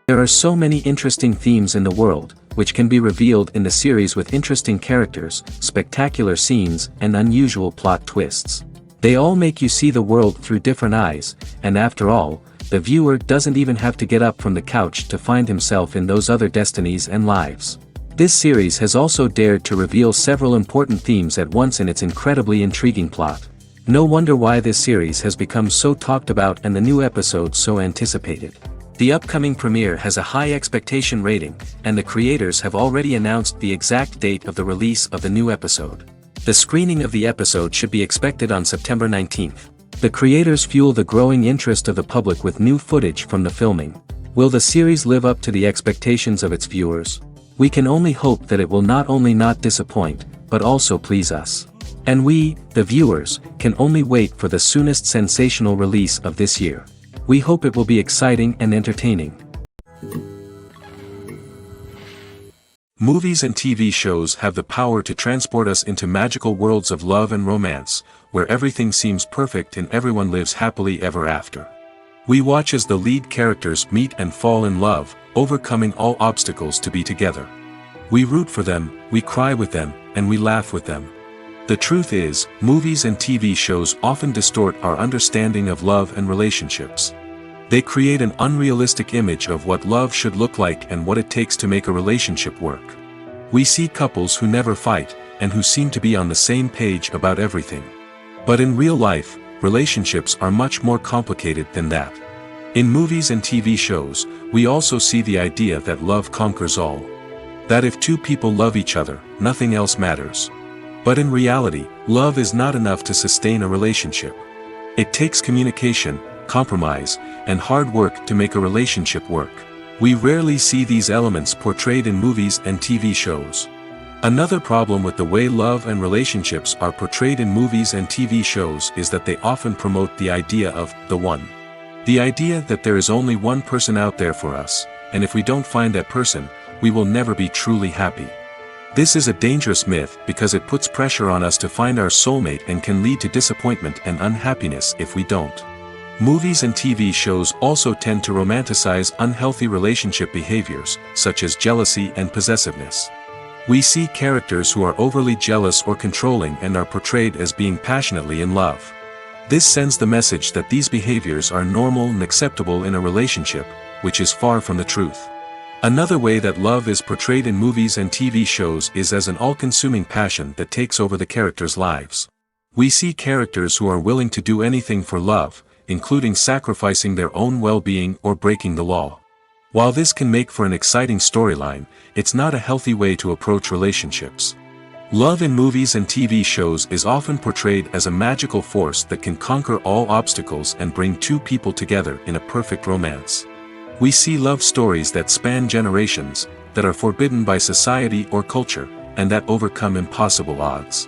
There are so many interesting themes in the world, which can be revealed in the series with interesting characters, spectacular scenes, and unusual plot twists. They all make you see the world through different eyes, and after all, the viewer doesn't even have to get up from the couch to find himself in those other destinies and lives. This series has also dared to reveal several important themes at once in its incredibly intriguing plot. No wonder why this series has become so talked about and the new episodes so anticipated. The upcoming premiere has a high expectation rating, and the creators have already announced the exact date of the release of the new episode. The screening of the episode should be expected on September 19th. The creators fuel the growing interest of the public with new footage from the filming. Will the series live up to the expectations of its viewers? We can only hope that it will not only not disappoint, but also please us. And we, the viewers, can only wait for the soonest sensational release of this year. We hope it will be exciting and entertaining. Movies and TV shows have the power to transport us into magical worlds of love and romance, where everything seems perfect and everyone lives happily ever after. We watch as the lead characters meet and fall in love, overcoming all obstacles to be together. We root for them, we cry with them, and we laugh with them. The truth is, movies and TV shows often distort our understanding of love and relationships. They create an unrealistic image of what love should look like and what it takes to make a relationship work. We see couples who never fight, and who seem to be on the same page about everything. But in real life, relationships are much more complicated than that. In movies and TV shows, we also see the idea that love conquers all. That if two people love each other, nothing else matters. But in reality, love is not enough to sustain a relationship. It takes communication, compromise, and hard work to make a relationship work. We rarely see these elements portrayed in movies and TV shows. Another problem with the way love and relationships are portrayed in movies and TV shows is that they often promote the idea of the one. The idea that there is only one person out there for us, and if we don't find that person, we will never be truly happy. This is a dangerous myth because it puts pressure on us to find our soulmate and can lead to disappointment and unhappiness if we don't. Movies and TV shows also tend to romanticize unhealthy relationship behaviors, such as jealousy and possessiveness. We see characters who are overly jealous or controlling and are portrayed as being passionately in love. This sends the message that these behaviors are normal and acceptable in a relationship, which is far from the truth. Another way that love is portrayed in movies and TV shows is as an all-consuming passion that takes over the characters' lives. We see characters who are willing to do anything for love, including sacrificing their own well-being or breaking the law. While this can make for an exciting storyline, it's not a healthy way to approach relationships. Love in movies and TV shows is often portrayed as a magical force that can conquer all obstacles and bring two people together in a perfect romance. We see love stories that span generations, that are forbidden by society or culture, and that overcome impossible odds.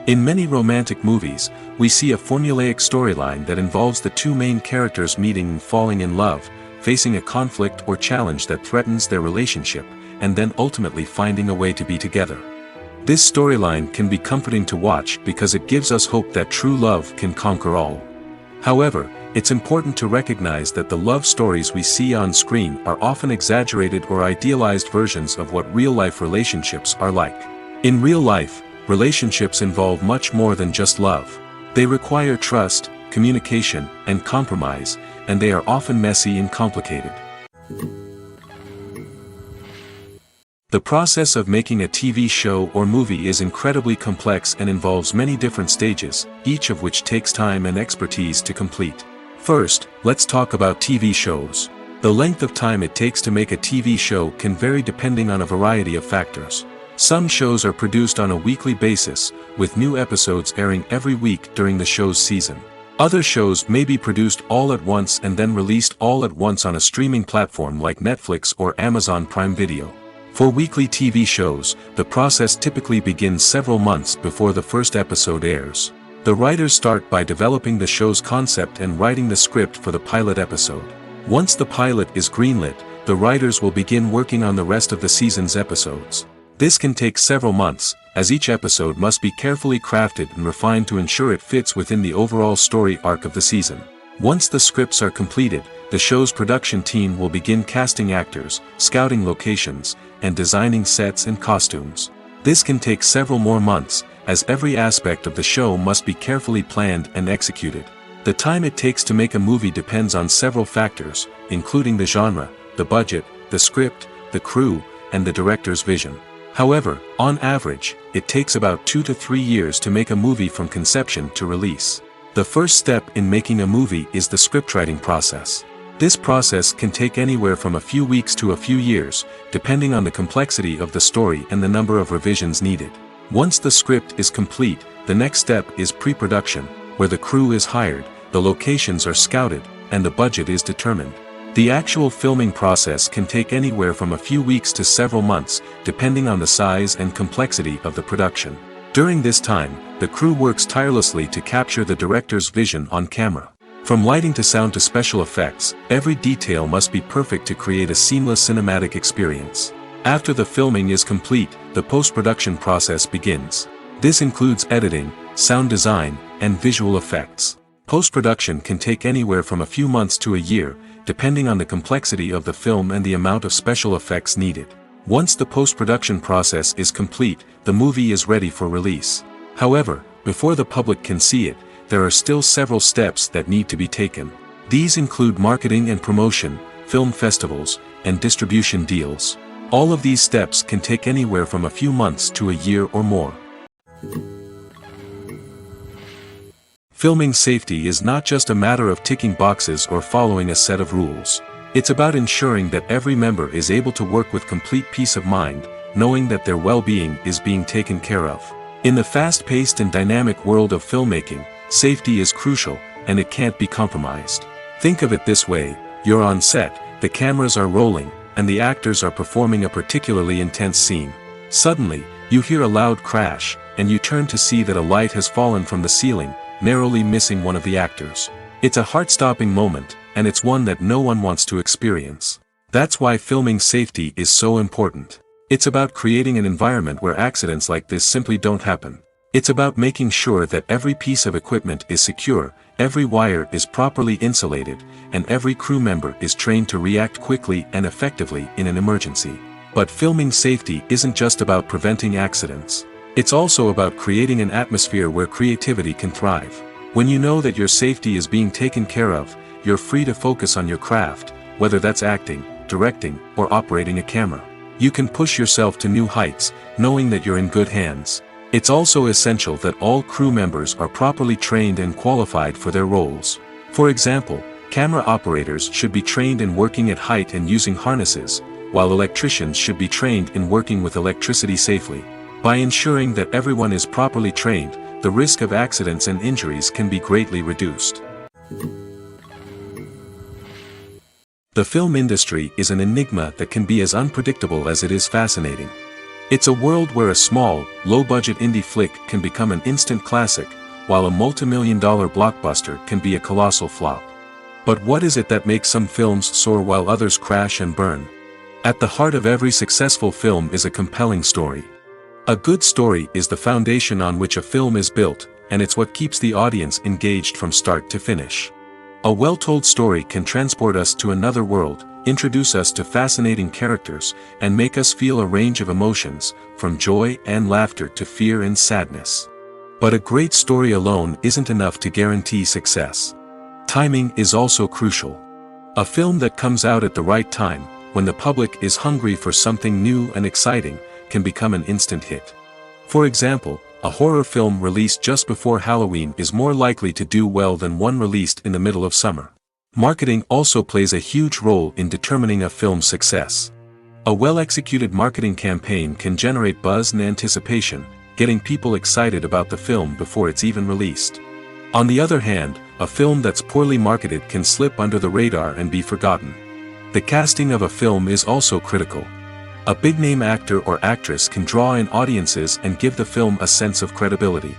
In many romantic movies, we see a formulaic storyline that involves the two main characters meeting and falling in love, facing a conflict or challenge that threatens their relationship, and then ultimately finding a way to be together. This storyline can be comforting to watch because it gives us hope that true love can conquer all. However, it's important to recognize that the love stories we see on screen are often exaggerated or idealized versions of what real-life relationships are like. In real life, relationships involve much more than just love. They require trust, communication, and compromise, and they are often messy and complicated. The process of making a TV show or movie is incredibly complex and involves many different stages, each of which takes time and expertise to complete. First, let's talk about TV shows. The length of time it takes to make a TV show can vary depending on a variety of factors. Some shows are produced on a weekly basis, with new episodes airing every week during the show's season. Other shows may be produced all at once and then released all at once on a streaming platform like Netflix or Amazon Prime Video. For weekly TV shows, the process typically begins several months before the first episode airs. The writers start by developing the show's concept and writing the script for the pilot episode. Once the pilot is greenlit, the writers will begin working on the rest of the season's episodes. This can take several months, as each episode must be carefully crafted and refined to ensure it fits within the overall story arc of the season. Once the scripts are completed, the show's production team will begin casting actors, scouting locations, and designing sets and costumes. This can take several more months, as every aspect of the show must be carefully planned and executed. The time it takes to make a movie depends on several factors, including the genre, the budget, the script, the crew, and the director's vision. However, on average, it takes about 2 to 3 years to make a movie from conception to release. The first step in making a movie is the scriptwriting process. This process can take anywhere from a few weeks to a few years, depending on the complexity of the story and the number of revisions needed. Once the script is complete, the next step is pre-production, where the crew is hired, the locations are scouted, and the budget is determined. The actual filming process can take anywhere from a few weeks to several months, depending on the size and complexity of the production. During this time, the crew works tirelessly to capture the director's vision on camera. From lighting to sound to special effects, every detail must be perfect to create a seamless cinematic experience. After the filming is complete, the post-production process begins. This includes editing, sound design, and visual effects. Post-production can take anywhere from a few months to a year, depending on the complexity of the film and the amount of special effects needed. Once the post-production process is complete, the movie is ready for release. However, before the public can see it, there are still several steps that need to be taken. These include marketing and promotion, film festivals, and distribution deals. All of these steps can take anywhere from a few months to a year or more. Filming safety is not just a matter of ticking boxes or following a set of rules. It's about ensuring that every member is able to work with complete peace of mind, knowing that their well-being is being taken care of. In the fast-paced and dynamic world of filmmaking, safety is crucial, and it can't be compromised. Think of it this way: you're on set, the cameras are rolling, and the actors are performing a particularly intense scene. Suddenly, you hear a loud crash, and you turn to see that a light has fallen from the ceiling, narrowly missing one of the actors. It's a heart-stopping moment, and it's one that no one wants to experience. That's why filming safety is so important. It's about creating an environment where accidents like this simply don't happen. It's about making sure that every piece of equipment is secure, every wire is properly insulated, and every crew member is trained to react quickly and effectively in an emergency. But filming safety isn't just about preventing accidents. It's also about creating an atmosphere where creativity can thrive. When you know that your safety is being taken care of, you're free to focus on your craft, whether that's acting, directing, or operating a camera. You can push yourself to new heights, knowing that you're in good hands. It's also essential that all crew members are properly trained and qualified for their roles. For example, camera operators should be trained in working at height and using harnesses, while electricians should be trained in working with electricity safely. By ensuring that everyone is properly trained, the risk of accidents and injuries can be greatly reduced. The film industry is an enigma that can be as unpredictable as it is fascinating. It's a world where a small, low-budget indie flick can become an instant classic, while a multi-million-dollar blockbuster can be a colossal flop. But what is it that makes some films soar while others crash and burn? At the heart of every successful film is a compelling story. A good story is the foundation on which a film is built, and it's what keeps the audience engaged from start to finish. A well-told story can transport us to another world, introduce us to fascinating characters, and make us feel a range of emotions, from joy and laughter to fear and sadness. But a great story alone isn't enough to guarantee success. Timing is also crucial. A film that comes out at the right time, when the public is hungry for something new and exciting, can become an instant hit. For example, a horror film released just before Halloween is more likely to do well than one released in the middle of summer. Marketing also plays a huge role in determining a film's success. A well-executed marketing campaign can generate buzz and anticipation, getting people excited about the film before it's even released. On the other hand, a film that's poorly marketed can slip under the radar and be forgotten. The casting of a film is also critical. A big-name actor or actress can draw in audiences and give the film a sense of credibility.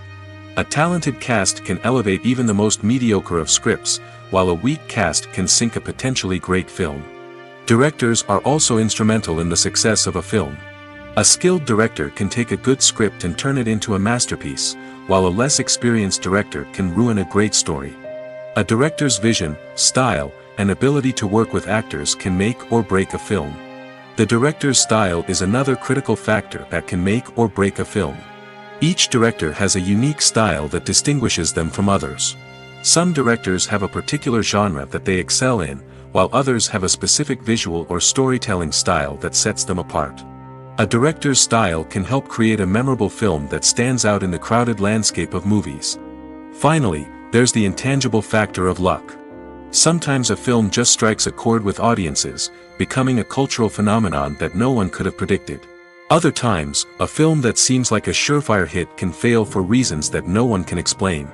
A talented cast can elevate even the most mediocre of scripts, while a weak cast can sink a potentially great film. Directors are also instrumental in the success of a film. A skilled director can take a good script and turn it into a masterpiece, while a less experienced director can ruin a great story. A director's vision, style, and ability to work with actors can make or break a film. The director's style is another critical factor that can make or break a film. Each director has a unique style that distinguishes them from others. Some directors have a particular genre that they excel in, while others have a specific visual or storytelling style that sets them apart. A director's style can help create a memorable film that stands out in the crowded landscape of movies. Finally, there's the intangible factor of luck. Sometimes a film just strikes a chord with audiences, becoming a cultural phenomenon that no one could have predicted. Other times, a film that seems like a surefire hit can fail for reasons that no one can explain.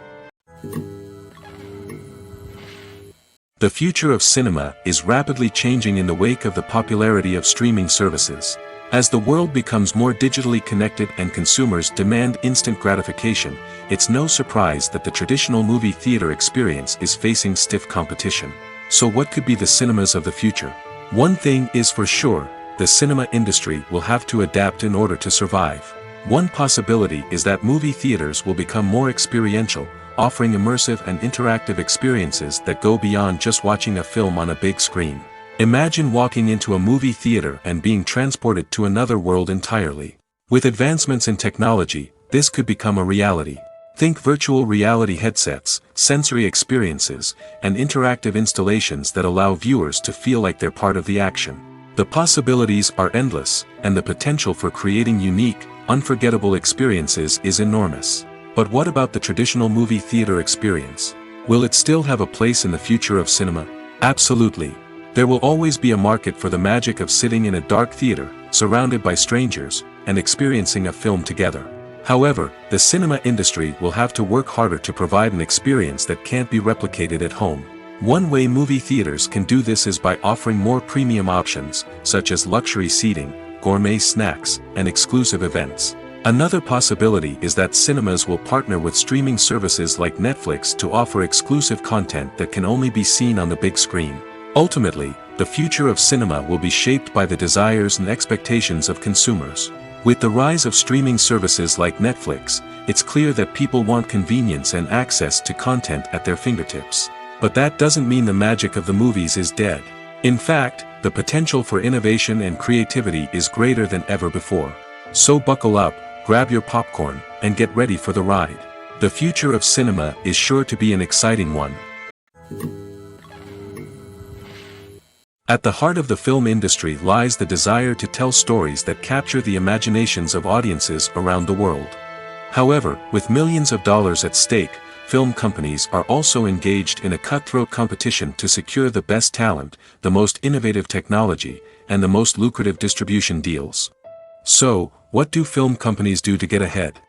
The future of cinema is rapidly changing in the wake of the popularity of streaming services. As the world becomes more digitally connected and consumers demand instant gratification, it's no surprise that the traditional movie theater experience is facing stiff competition. So what could be the cinemas of the future? One thing is for sure, the cinema industry will have to adapt in order to survive. One possibility is that movie theaters will become more experiential, offering immersive and interactive experiences that go beyond just watching a film on a big screen. Imagine walking into a movie theater and being transported to another world entirely. With advancements in technology, this could become a reality. Think virtual reality headsets, sensory experiences, and interactive installations that allow viewers to feel like they're part of the action. The possibilities are endless, and the potential for creating unique, unforgettable experiences is enormous. But what about the traditional movie theater experience? Will it still have a place in the future of cinema? Absolutely. There will always be a market for the magic of sitting in a dark theater, surrounded by strangers, and experiencing a film together. However, the cinema industry will have to work harder to provide an experience that can't be replicated at home. One way movie theaters can do this is by offering more premium options, such as luxury seating, gourmet snacks, and exclusive events. Another possibility is that cinemas will partner with streaming services like Netflix to offer exclusive content that can only be seen on the big screen. Ultimately, the future of cinema will be shaped by the desires and expectations of consumers. With the rise of streaming services like Netflix, it's clear that people want convenience and access to content at their fingertips. But that doesn't mean the magic of the movies is dead. In fact, the potential for innovation and creativity is greater than ever before. So buckle up, grab your popcorn, and get ready for the ride. The future of cinema is sure to be an exciting one. At the heart of the film industry lies the desire to tell stories that capture the imaginations of audiences around the world. However, with millions of dollars at stake, film companies are also engaged in a cutthroat competition to secure the best talent, the most innovative technology, and the most lucrative distribution deals. So, what do film companies do to get ahead?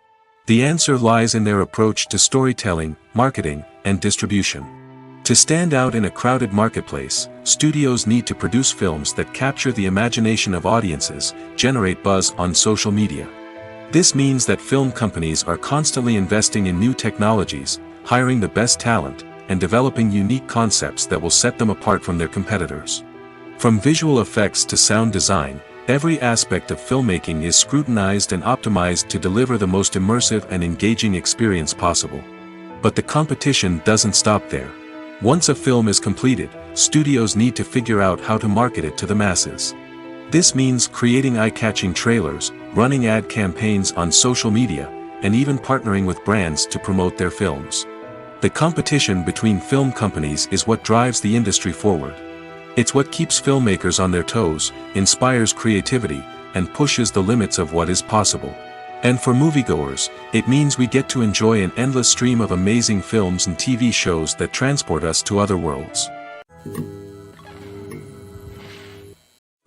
The answer lies in their approach to storytelling, marketing, and distribution. To stand out in a crowded marketplace, studios need to produce films that capture the imagination of audiences, generate buzz on social media. This means that film companies are constantly investing in new technologies, hiring the best talent, and developing unique concepts that will set them apart from their competitors. From visual effects to sound design, every aspect of filmmaking is scrutinized and optimized to deliver the most immersive and engaging experience possible. But the competition doesn't stop there. Once a film is completed, studios need to figure out how to market it to the masses. This means creating eye-catching trailers, running ad campaigns on social media, and even partnering with brands to promote their films. The competition between film companies is what drives the industry forward. It's what keeps filmmakers on their toes, inspires creativity, and pushes the limits of what is possible. And for moviegoers, it means we get to enjoy an endless stream of amazing films and TV shows that transport us to other worlds.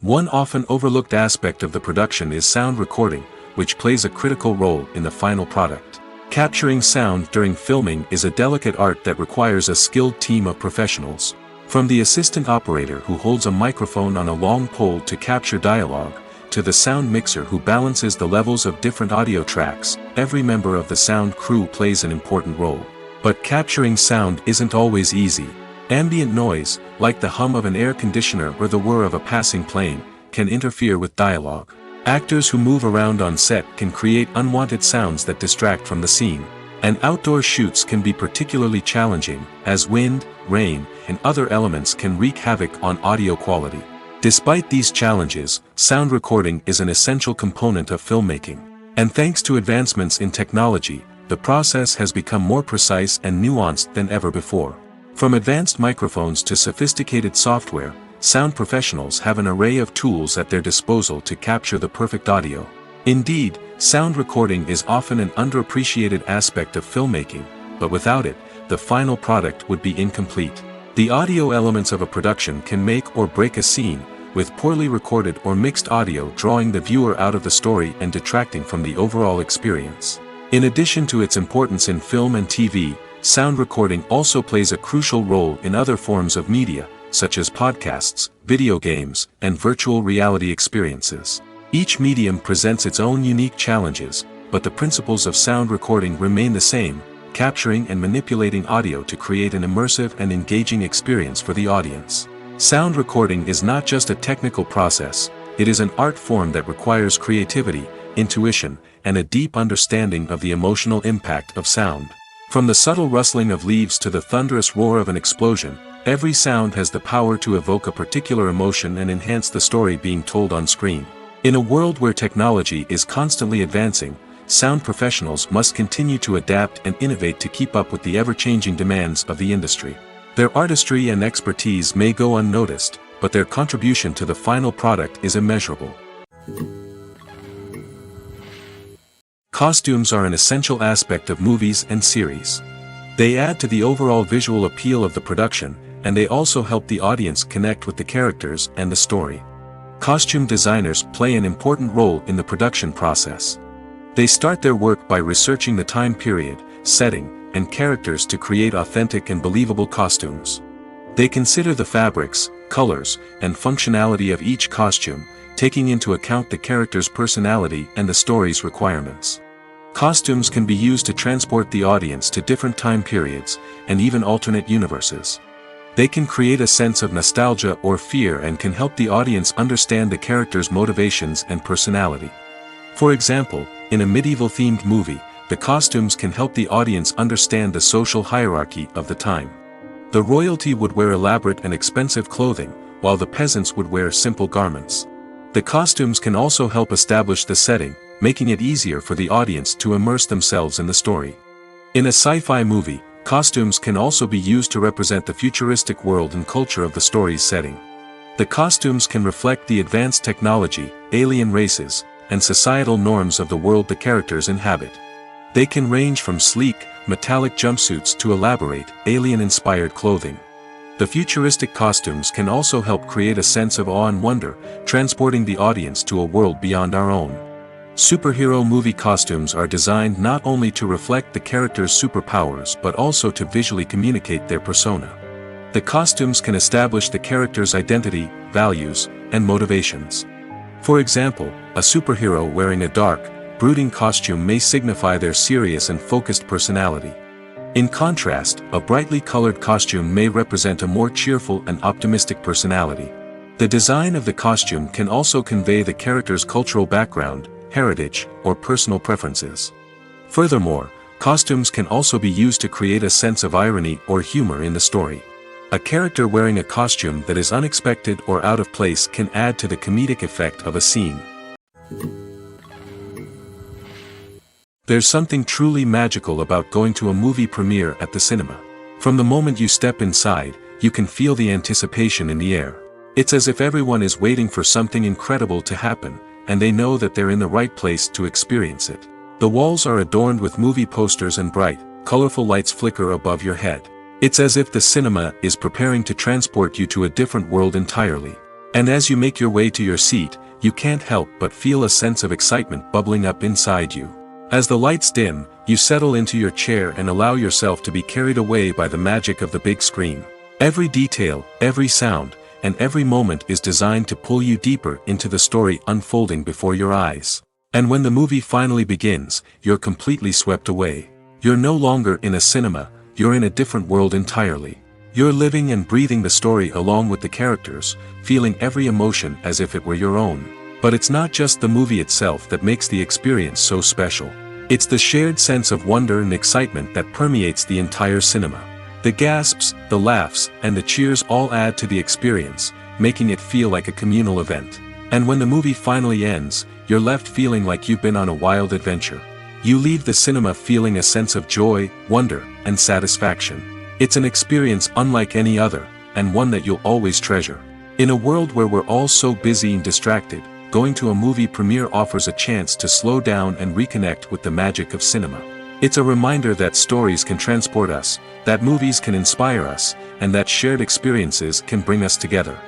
One often overlooked aspect of the production is sound recording, which plays a critical role in the final product. Capturing sound during filming is a delicate art that requires a skilled team of professionals. From the assistant operator who holds a microphone on a long pole to capture dialogue, to the sound mixer who balances the levels of different audio tracks, every member of the sound crew plays an important role. But capturing sound isn't always easy. Ambient noise, like the hum of an air conditioner or the whir of a passing plane, can interfere with dialogue. Actors who move around on set can create unwanted sounds that distract from the scene. And outdoor shoots can be particularly challenging, as wind, rain, and other elements can wreak havoc on audio quality. Despite these challenges, sound recording is an essential component of filmmaking. And thanks to advancements in technology, the process has become more precise and nuanced than ever before. From advanced microphones to sophisticated software, sound professionals have an array of tools at their disposal to capture the perfect audio. Indeed, sound recording is often an underappreciated aspect of filmmaking, but without it, the final product would be incomplete. The audio elements of a production can make or break a scene, with poorly recorded or mixed audio drawing the viewer out of the story and detracting from the overall experience. In addition to its importance in film and TV, sound recording also plays a crucial role in other forms of media, such as podcasts, video games, and virtual reality experiences. Each medium presents its own unique challenges, but the principles of sound recording remain the same, capturing and manipulating audio to create an immersive and engaging experience for the audience. Sound recording is not just a technical process, it is an art form that requires creativity, intuition, and a deep understanding of the emotional impact of sound. From the subtle rustling of leaves to the thunderous roar of an explosion, every sound has the power to evoke a particular emotion and enhance the story being told on screen. In a world where technology is constantly advancing, sound professionals must continue to adapt and innovate to keep up with the ever-changing demands of the industry. Their artistry and expertise may go unnoticed, but their contribution to the final product is immeasurable. Costumes are an essential aspect of movies and series. They add to the overall visual appeal of the production, and they also help the audience connect with the characters and the story. Costume designers play an important role in the production process. They start their work by researching the time period, setting, and characters to create authentic and believable costumes. They consider the fabrics, colors, and functionality of each costume, taking into account the character's personality and the story's requirements. Costumes can be used to transport the audience to different time periods, and even alternate universes. They can create a sense of nostalgia or fear and can help the audience understand the character's motivations and personality. For example, in a medieval-themed movie, the costumes can help the audience understand the social hierarchy of the time. The royalty would wear elaborate and expensive clothing, while the peasants would wear simple garments. The costumes can also help establish the setting, making it easier for the audience to immerse themselves in the story. In a sci-fi movie, costumes can also be used to represent the futuristic world and culture of the story's setting. The costumes can reflect the advanced technology, alien races, and societal norms of the world the characters inhabit. They can range from sleek, metallic jumpsuits to elaborate, alien-inspired clothing. The futuristic costumes can also help create a sense of awe and wonder, transporting the audience to a world beyond our own. Superhero movie costumes are designed not only to reflect the character's superpowers but also to visually communicate their persona. The costumes can establish the character's identity, values, and motivations. For example, a superhero wearing a dark, brooding costume may signify their serious and focused personality. In contrast, a brightly colored costume may represent a more cheerful and optimistic personality. The design of the costume can also convey the character's cultural background, heritage, or personal preferences. Furthermore, costumes can also be used to create a sense of irony or humor in the story. A character wearing a costume that is unexpected or out of place can add to the comedic effect of a scene. There's something truly magical about going to a movie premiere at the cinema. From the moment you step inside, you can feel the anticipation in the air. It's as if everyone is waiting for something incredible to happen, and they know that they're in the right place to experience it. The walls are adorned with movie posters and bright, colorful lights flicker above your head. It's as if the cinema is preparing to transport you to a different world entirely. And as you make your way to your seat, you can't help but feel a sense of excitement bubbling up inside you. As the lights dim, you settle into your chair and allow yourself to be carried away by the magic of the big screen. Every detail, every sound, and every moment is designed to pull you deeper into the story unfolding before your eyes. And when the movie finally begins, you're completely swept away. You're no longer in a cinema, you're in a different world entirely. You're living and breathing the story along with the characters, feeling every emotion as if it were your own. But it's not just the movie itself that makes the experience so special. It's the shared sense of wonder and excitement that permeates the entire cinema. The gasps, the laughs, and the cheers all add to the experience, making it feel like a communal event. And when the movie finally ends, you're left feeling like you've been on a wild adventure. You leave the cinema feeling a sense of joy, wonder, and satisfaction. It's an experience unlike any other, and one that you'll always treasure. In a world where we're all so busy and distracted, going to a movie premiere offers a chance to slow down and reconnect with the magic of cinema. It's a reminder that stories can transport us, that movies can inspire us, and that shared experiences can bring us together.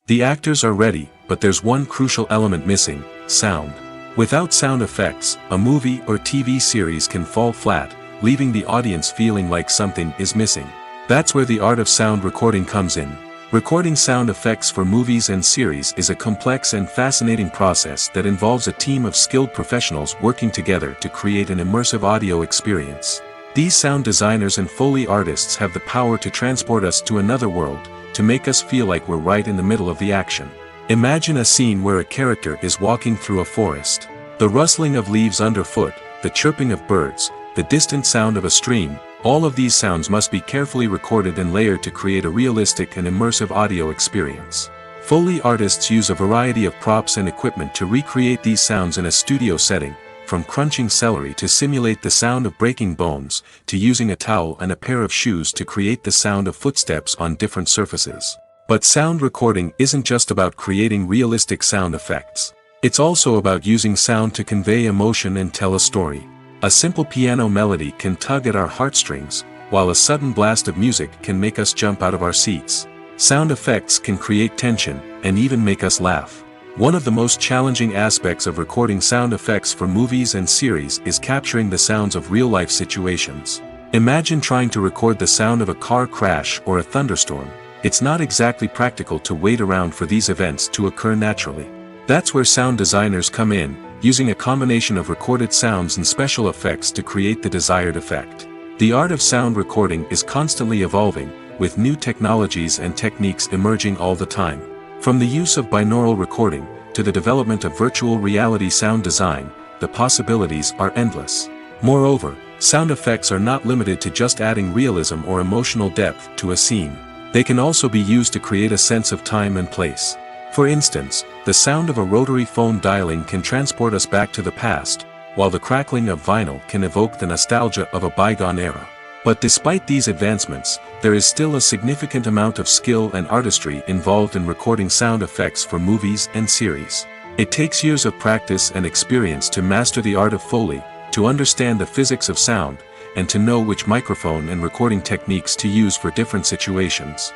The actors are ready, but there's one crucial element missing: sound. Without sound effects, a movie or TV series can fall flat, leaving the audience feeling like something is missing. That's where the art of sound recording comes in. Recording sound effects for movies and series is a complex and fascinating process that involves a team of skilled professionals working together to create an immersive audio experience. These sound designers and Foley artists have the power to transport us to another world, to make us feel like we're right in the middle of the action. Imagine a scene where a character is walking through a forest. The rustling of leaves underfoot, the chirping of birds, the distant sound of a stream, all of these sounds must be carefully recorded and layered to create a realistic and immersive audio experience. Foley artists use a variety of props and equipment to recreate these sounds in a studio setting, from crunching celery to simulate the sound of breaking bones, to using a towel and a pair of shoes to create the sound of footsteps on different surfaces. But sound recording isn't just about creating realistic sound effects. It's also about using sound to convey emotion and tell a story. A simple piano melody can tug at our heartstrings, while a sudden blast of music can make us jump out of our seats. Sound effects can create tension, and even make us laugh. One of the most challenging aspects of recording sound effects for movies and series is capturing the sounds of real-life situations. Imagine trying to record the sound of a car crash or a thunderstorm. It's not exactly practical to wait around for these events to occur naturally. That's where sound designers come in, using a combination of recorded sounds and special effects to create the desired effect. The art of sound recording is constantly evolving, with new technologies and techniques emerging all the time. From the use of binaural recording, to the development of virtual reality sound design, the possibilities are endless. Moreover, sound effects are not limited to just adding realism or emotional depth to a scene. They can also be used to create a sense of time and place. For instance, the sound of a rotary phone dialing can transport us back to the past, while the crackling of vinyl can evoke the nostalgia of a bygone era. But despite these advancements, there is still a significant amount of skill and artistry involved in recording sound effects for movies and series. It takes years of practice and experience to master the art of Foley, to understand the physics of sound, and to know which microphone and recording techniques to use for different situations.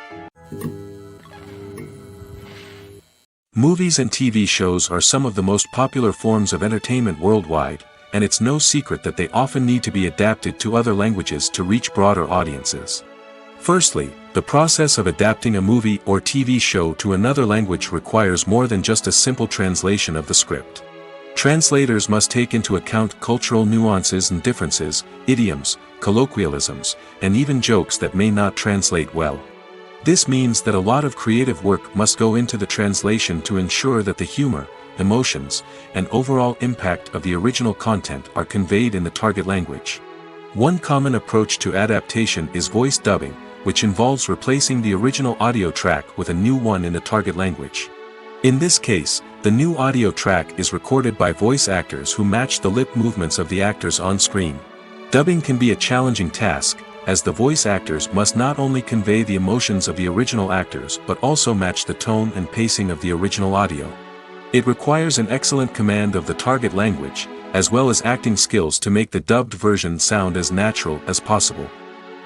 Movies and TV shows are some of the most popular forms of entertainment worldwide, and it's no secret that they often need to be adapted to other languages to reach broader audiences. Firstly, the process of adapting a movie or TV show to another language requires more than just a simple translation of the script. Translators must take into account cultural nuances and differences, idioms, colloquialisms, and even jokes that may not translate well. This means that a lot of creative work must go into the translation to ensure that the humor, emotions, and overall impact of the original content are conveyed in the target language. One common approach to adaptation is voice dubbing, which involves replacing the original audio track with a new one in the target language. In this case, the new audio track is recorded by voice actors who match the lip movements of the actors on screen. Dubbing can be a challenging task, as the voice actors must not only convey the emotions of the original actors but also match the tone and pacing of the original audio. It requires an excellent command of the target language, as well as acting skills to make the dubbed version sound as natural as possible.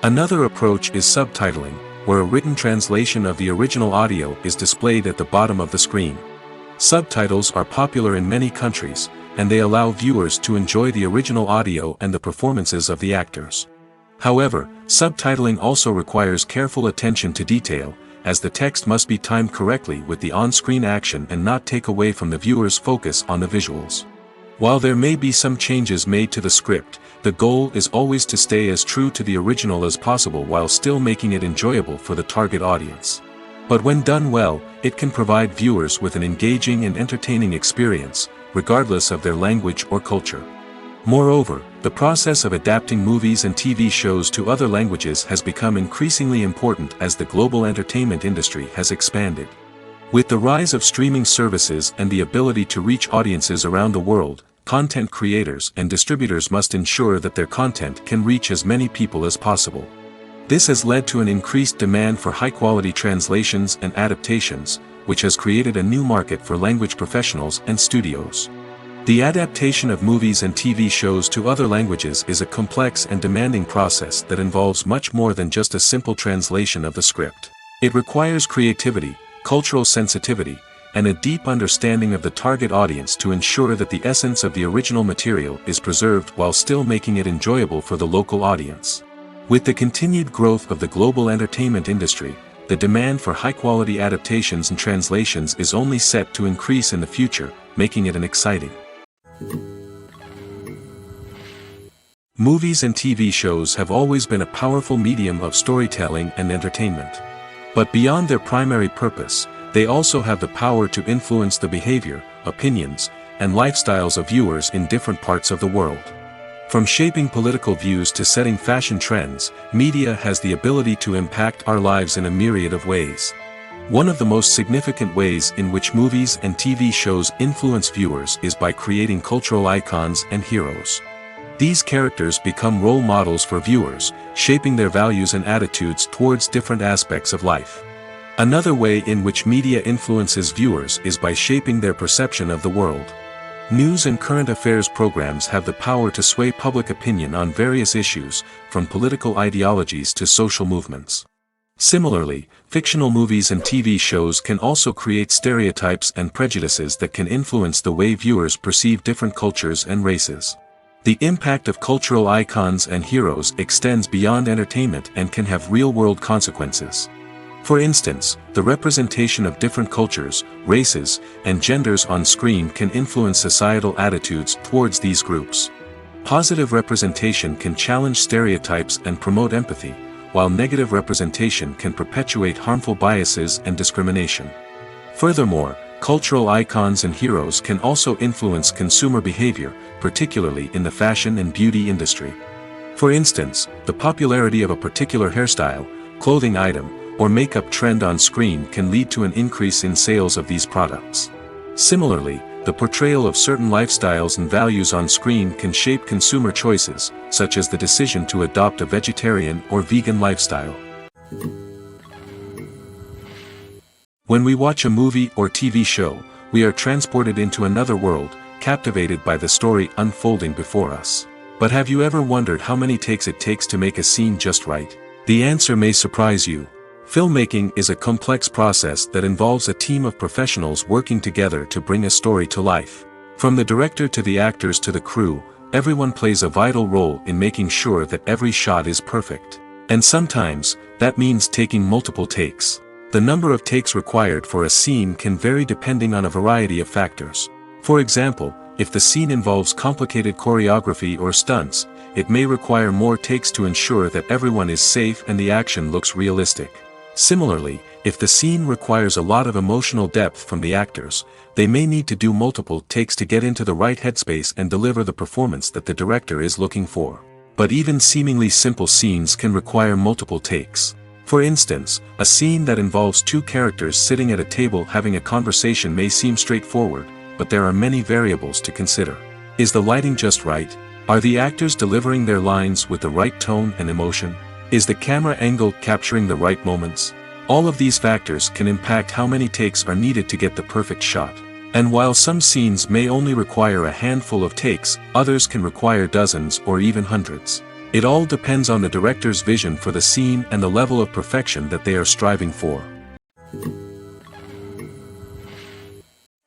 Another approach is subtitling, where a written translation of the original audio is displayed at the bottom of the screen. Subtitles are popular in many countries, and they allow viewers to enjoy the original audio and the performances of the actors. However, subtitling also requires careful attention to detail, as the text must be timed correctly with the on-screen action and not take away from the viewer's focus on the visuals. While there may be some changes made to the script, the goal is always to stay as true to the original as possible while still making it enjoyable for the target audience. But when done well, it can provide viewers with an engaging and entertaining experience, regardless of their language or culture. Moreover, the process of adapting movies and TV shows to other languages has become increasingly important as the global entertainment industry has expanded. With the rise of streaming services and the ability to reach audiences around the world, content creators and distributors must ensure that their content can reach as many people as possible. This has led to an increased demand for high-quality translations and adaptations, which has created a new market for language professionals and studios. The adaptation of movies and TV shows to other languages is a complex and demanding process that involves much more than just a simple translation of the script. It requires creativity, cultural sensitivity, and a deep understanding of the target audience to ensure that the essence of the original material is preserved while still making it enjoyable for the local audience. With the continued growth of the global entertainment industry, the demand for high-quality adaptations and translations is only set to increase in the future, making it an exciting. Movies and TV shows have always been a powerful medium of storytelling and entertainment. But beyond their primary purpose, they also have the power to influence the behavior, opinions, and lifestyles of viewers in different parts of the world. From shaping political views to setting fashion trends, media has the ability to impact our lives in a myriad of ways. One of the most significant ways in which movies and TV shows influence viewers is by creating cultural icons and heroes. These characters become role models for viewers, shaping their values and attitudes towards different aspects of life. Another way in which media influences viewers is by shaping their perception of the world. News and current affairs programs have the power to sway public opinion on various issues, from political ideologies to social movements. Similarly, fictional movies and TV shows can also create stereotypes and prejudices that can influence the way viewers perceive different cultures and races. The impact of cultural icons and heroes extends beyond entertainment and can have real-world consequences. For instance, the representation of different cultures, races, and genders on screen can influence societal attitudes towards these groups. Positive representation can challenge stereotypes and promote empathy, while negative representation can perpetuate harmful biases and discrimination. Furthermore, cultural icons and heroes can also influence consumer behavior, particularly in the fashion and beauty industry. For instance, the popularity of a particular hairstyle, clothing item, or makeup trend on screen can lead to an increase in sales of these products. Similarly, the portrayal of certain lifestyles and values on screen can shape consumer choices, such as the decision to adopt a vegetarian or vegan lifestyle. When we watch a movie or TV show, we are transported into another world, captivated by the story unfolding before us. But have you ever wondered how many takes it takes to make a scene just right? The answer may surprise you. Filmmaking is a complex process that involves a team of professionals working together to bring a story to life. From the director to the actors to the crew, everyone plays a vital role in making sure that every shot is perfect. And sometimes, that means taking multiple takes. The number of takes required for a scene can vary depending on a variety of factors. For example, if the scene involves complicated choreography or stunts, it may require more takes to ensure that everyone is safe and the action looks realistic. Similarly, if the scene requires a lot of emotional depth from the actors, they may need to do multiple takes to get into the right headspace and deliver the performance that the director is looking for. But even seemingly simple scenes can require multiple takes. For instance, a scene that involves two characters sitting at a table having a conversation may seem straightforward, but there are many variables to consider. Is the lighting just right? Are the actors delivering their lines with the right tone and emotion? Is the camera angle capturing the right moments? All of these factors can impact how many takes are needed to get the perfect shot. And while some scenes may only require a handful of takes, others can require dozens or even hundreds. It all depends on the director's vision for the scene and the level of perfection that they are striving for.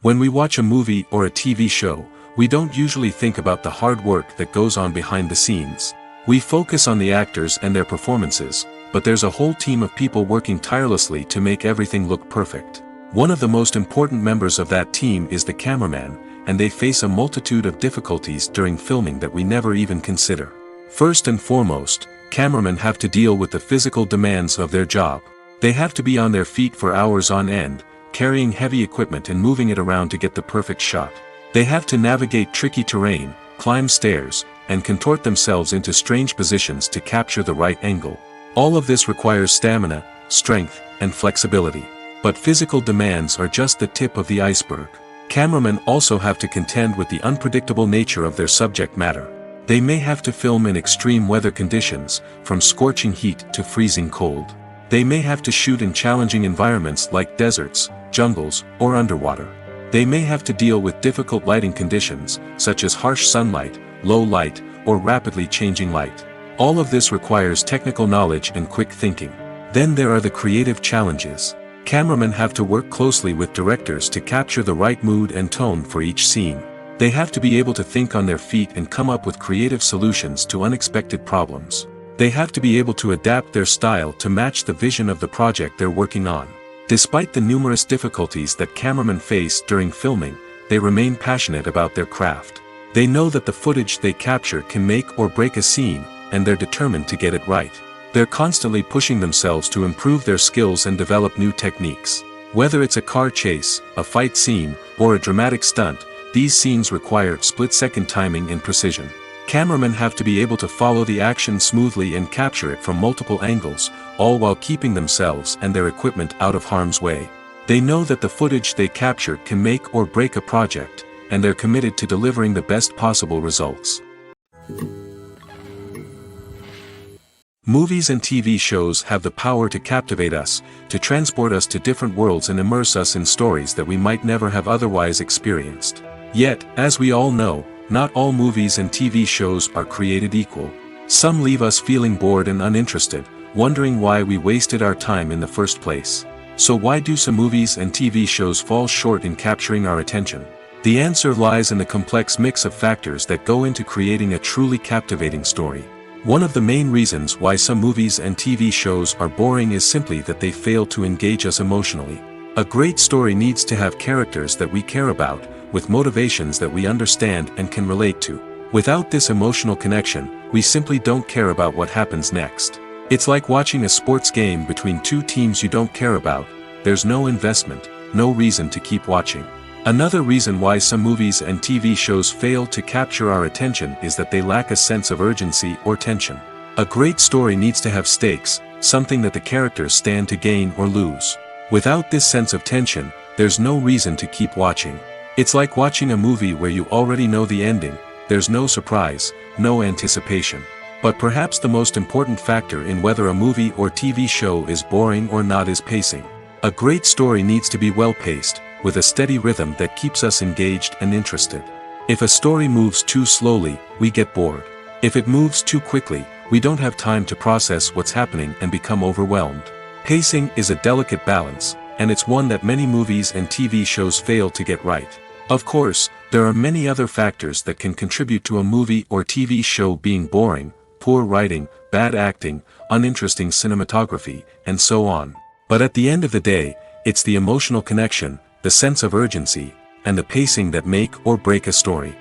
When we watch a movie or a TV show, we don't usually think about the hard work that goes on behind the scenes. We focus on the actors and their performances, but there's a whole team of people working tirelessly to make everything look perfect. One of the most important members of that team is the cameraman, and they face a multitude of difficulties during filming that we never even consider. First and foremost, cameramen have to deal with the physical demands of their job. They have to be on their feet for hours on end, carrying heavy equipment and moving it around to get the perfect shot. They have to navigate tricky terrain, climb stairs, and contort themselves into strange positions to capture the right angle. All of this requires stamina, strength, and flexibility. But physical demands are just the tip of the iceberg. Cameramen also have to contend with the unpredictable nature of their subject matter. They may have to film in extreme weather conditions, from scorching heat to freezing cold. They may have to shoot in challenging environments like deserts, jungles, or underwater. They may have to deal with difficult lighting conditions, such as harsh sunlight, low light, or rapidly changing light. All of this requires technical knowledge and quick thinking. Then there are the creative challenges. Cameramen have to work closely with directors to capture the right mood and tone for each scene. They have to be able to think on their feet and come up with creative solutions to unexpected problems. They have to be able to adapt their style to match the vision of the project they're working on. Despite the numerous difficulties that cameramen face during filming, they remain passionate about their craft. They know that the footage they capture can make or break a scene, and they're determined to get it right. They're constantly pushing themselves to improve their skills and develop new techniques. Whether it's a car chase, a fight scene, or a dramatic stunt, these scenes require split-second timing and precision. Cameramen have to be able to follow the action smoothly and capture it from multiple angles, all while keeping themselves and their equipment out of harm's way. They know that the footage they capture can make or break a project, and they're committed to delivering the best possible results. Movies and TV shows have the power to captivate us, to transport us to different worlds and immerse us in stories that we might never have otherwise experienced. Yet, as we all know, not all movies and TV shows are created equal. Some leave us feeling bored and uninterested, wondering why we wasted our time in the first place. So why do some movies and TV shows fall short in capturing our attention? The answer lies in the complex mix of factors that go into creating a truly captivating story. One of the main reasons why some movies and TV shows are boring is simply that they fail to engage us emotionally. A great story needs to have characters that we care about, with motivations that we understand and can relate to. Without this emotional connection, we simply don't care about what happens next. It's like watching a sports game between two teams you don't care about. There's no investment, no reason to keep watching. Another reason why some movies and TV shows fail to capture our attention is that they lack a sense of urgency or tension. A great story needs to have stakes, something that the characters stand to gain or lose. Without this sense of tension, there's no reason to keep watching. It's like watching a movie where you already know the ending. There's no surprise, no anticipation. But perhaps the most important factor in whether a movie or TV show is boring or not is pacing. A great story needs to be well-paced, with a steady rhythm that keeps us engaged and interested. If a story moves too slowly, we get bored. If it moves too quickly, we don't have time to process what's happening and become overwhelmed. Pacing is a delicate balance, and it's one that many movies and TV shows fail to get right. Of course, there are many other factors that can contribute to a movie or TV show being boring: poor writing, bad acting, uninteresting cinematography, and so on. But at the end of the day, it's the emotional connection, the sense of urgency, and the pacing that make or break a story.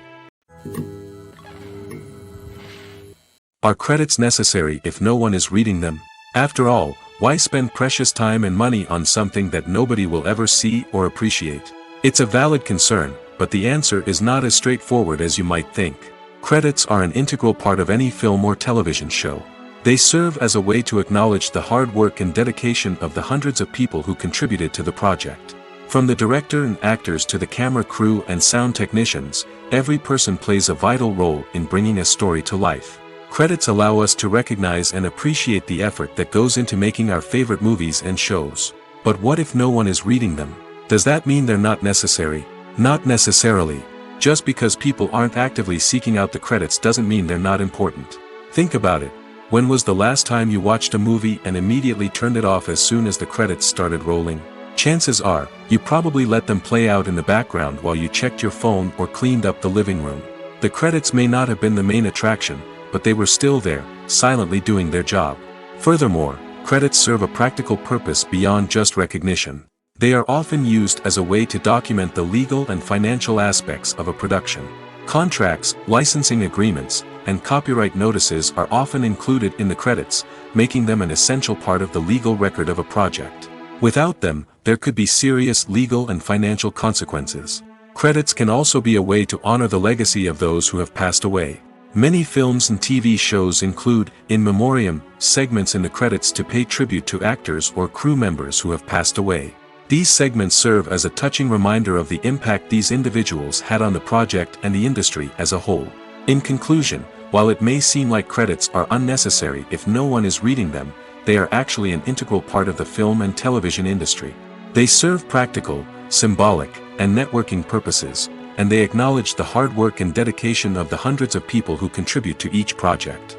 Are credits necessary if no one is reading them? After all, why spend precious time and money on something that nobody will ever see or appreciate? It's a valid concern, but the answer is not as straightforward as you might think. Credits are an integral part of any film or television show. They serve as a way to acknowledge the hard work and dedication of the hundreds of people who contributed to the project. From the director and actors to the camera crew and sound technicians, every person plays a vital role in bringing a story to life. Credits allow us to recognize and appreciate the effort that goes into making our favorite movies and shows. But what if no one is reading them? Does that mean they're not necessary? Not necessarily. Just because people aren't actively seeking out the credits doesn't mean they're not important. Think about it. When was the last time you watched a movie and immediately turned it off as soon as the credits started rolling? Chances are, you probably let them play out in the background while you checked your phone or cleaned up the living room. The credits may not have been the main attraction, but they were still there, silently doing their job. Furthermore, credits serve a practical purpose beyond just recognition. They are often used as a way to document the legal and financial aspects of a production. Contracts, licensing agreements, and copyright notices are often included in the credits, making them an essential part of the legal record of a project. Without them, there could be serious legal and financial consequences. Credits can also be a way to honor the legacy of those who have passed away. Many films and TV shows include, in memoriam, segments in the credits to pay tribute to actors or crew members who have passed away. These segments serve as a touching reminder of the impact these individuals had on the project and the industry as a whole. In conclusion, while it may seem like credits are unnecessary if no one is reading them, they are actually an integral part of the film and television industry. They serve practical, symbolic, and networking purposes, and they acknowledge the hard work and dedication of the hundreds of people who contribute to each project.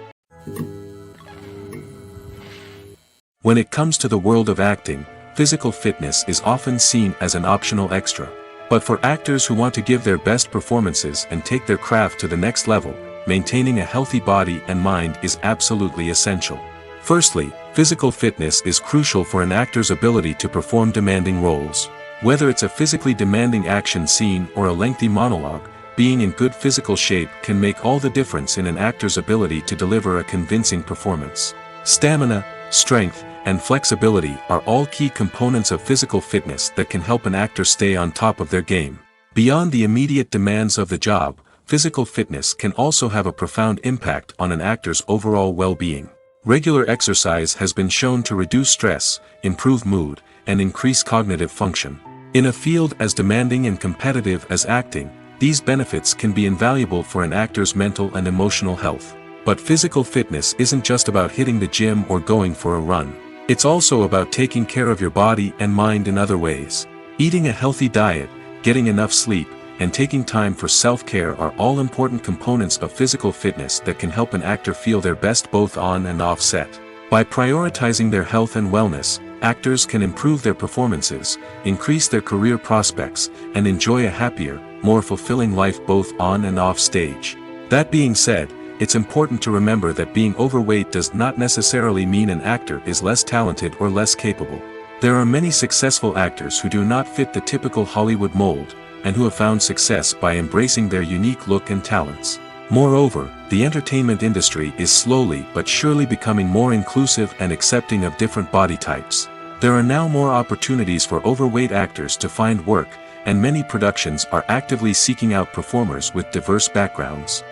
When it comes to the world of acting, physical fitness is often seen as an optional extra. But for actors who want to give their best performances and take their craft to the next level, maintaining a healthy body and mind is absolutely essential. Firstly, physical fitness is crucial for an actor's ability to perform demanding roles. Whether it's a physically demanding action scene or a lengthy monologue, being in good physical shape can make all the difference in an actor's ability to deliver a convincing performance. Stamina, strength, and flexibility are all key components of physical fitness that can help an actor stay on top of their game. Beyond the immediate demands of the job, physical fitness can also have a profound impact on an actor's overall well-being. Regular exercise has been shown to reduce stress, improve mood, and increase cognitive function. In a field as demanding and competitive as acting, these benefits can be invaluable for an actor's mental and emotional health. But physical fitness isn't just about hitting the gym or going for a run. It's also about taking care of your body and mind in other ways. Eating a healthy diet, getting enough sleep, and taking time for self-care are all important components of physical fitness that can help an actor feel their best both on and off set. By prioritizing their health and wellness, actors can improve their performances, increase their career prospects, and enjoy a happier, more fulfilling life both on and off stage. That being said, it's important to remember that being overweight does not necessarily mean an actor is less talented or less capable. There are many successful actors who do not fit the typical Hollywood mold, and who have found success by embracing their unique look and talents. Moreover, the entertainment industry is slowly but surely becoming more inclusive and accepting of different body types. There are now more opportunities for overweight actors to find work, and many productions are actively seeking out performers with diverse backgrounds.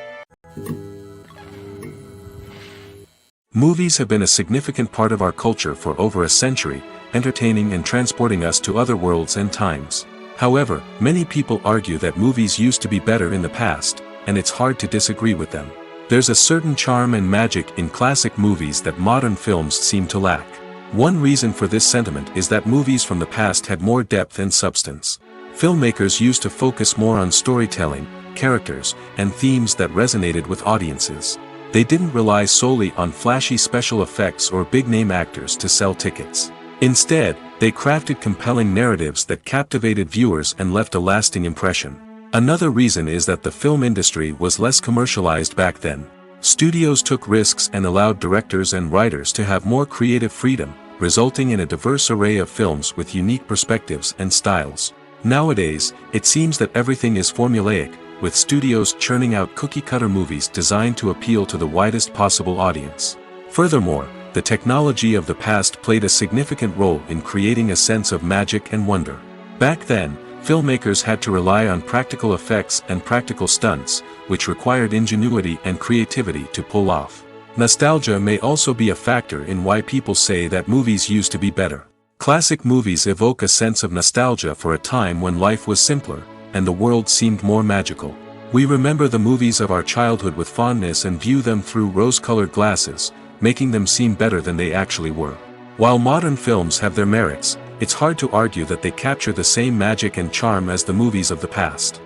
Movies have been a significant part of our culture for over a century, entertaining and transporting us to other worlds and times. However, many people argue that movies used to be better in the past, and it's hard to disagree with them. There's a certain charm and magic in classic movies that modern films seem to lack. One reason for this sentiment is that movies from the past had more depth and substance. Filmmakers used to focus more on storytelling, characters, and themes that resonated with audiences. They didn't rely solely on flashy special effects or big-name actors to sell tickets. Instead, they crafted compelling narratives that captivated viewers and left a lasting impression. Another reason is that the film industry was less commercialized back then. Studios took risks and allowed directors and writers to have more creative freedom, resulting in a diverse array of films with unique perspectives and styles. Nowadays, it seems that everything is formulaic, with studios churning out cookie-cutter movies designed to appeal to the widest possible audience. Furthermore, the technology of the past played a significant role in creating a sense of magic and wonder. Back then, filmmakers had to rely on practical effects and practical stunts, which required ingenuity and creativity to pull off. Nostalgia may also be a factor in why people say that movies used to be better. Classic movies evoke a sense of nostalgia for a time when life was simpler, and the world seemed more magical. We remember the movies of our childhood with fondness and view them through rose-colored glasses, making them seem better than they actually were. While modern films have their merits, it's hard to argue that they capture the same magic and charm as the movies of the past.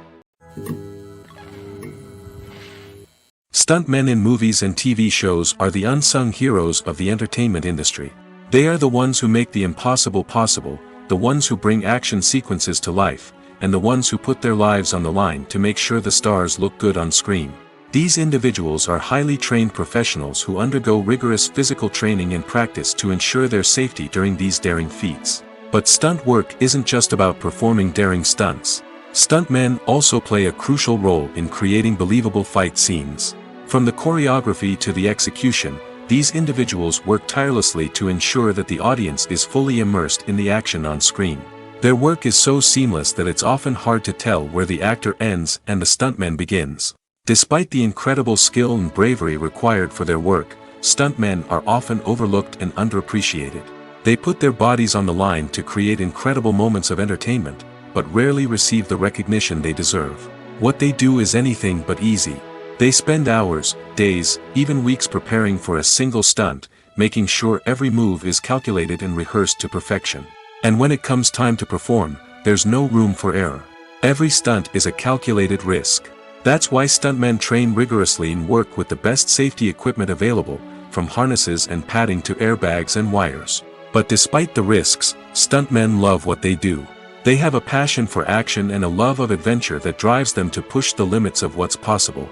Stuntmen in movies and TV shows are the unsung heroes of the entertainment industry. They are the ones who make the impossible possible, the ones who bring action sequences to life, and the ones who put their lives on the line to make sure the stars look good on screen. These individuals are highly trained professionals who undergo rigorous physical training and practice to ensure their safety during these daring feats. But stunt work isn't just about performing daring stunts. Stuntmen also play a crucial role in creating believable fight scenes. From the choreography to the execution, these individuals work tirelessly to ensure that the audience is fully immersed in the action on screen. Their work is so seamless that it's often hard to tell where the actor ends and the stuntman begins. Despite the incredible skill and bravery required for their work, stuntmen are often overlooked and underappreciated. They put their bodies on the line to create incredible moments of entertainment, but rarely receive the recognition they deserve. What they do is anything but easy. They spend hours, days, even weeks preparing for a single stunt, making sure every move is calculated and rehearsed to perfection. And when it comes time to perform, there's no room for error. Every stunt is a calculated risk. That's why stuntmen train rigorously and work with the best safety equipment available, from harnesses and padding to airbags and wires. But despite the risks, stuntmen love what they do. They have a passion for action and a love of adventure that drives them to push the limits of what's possible.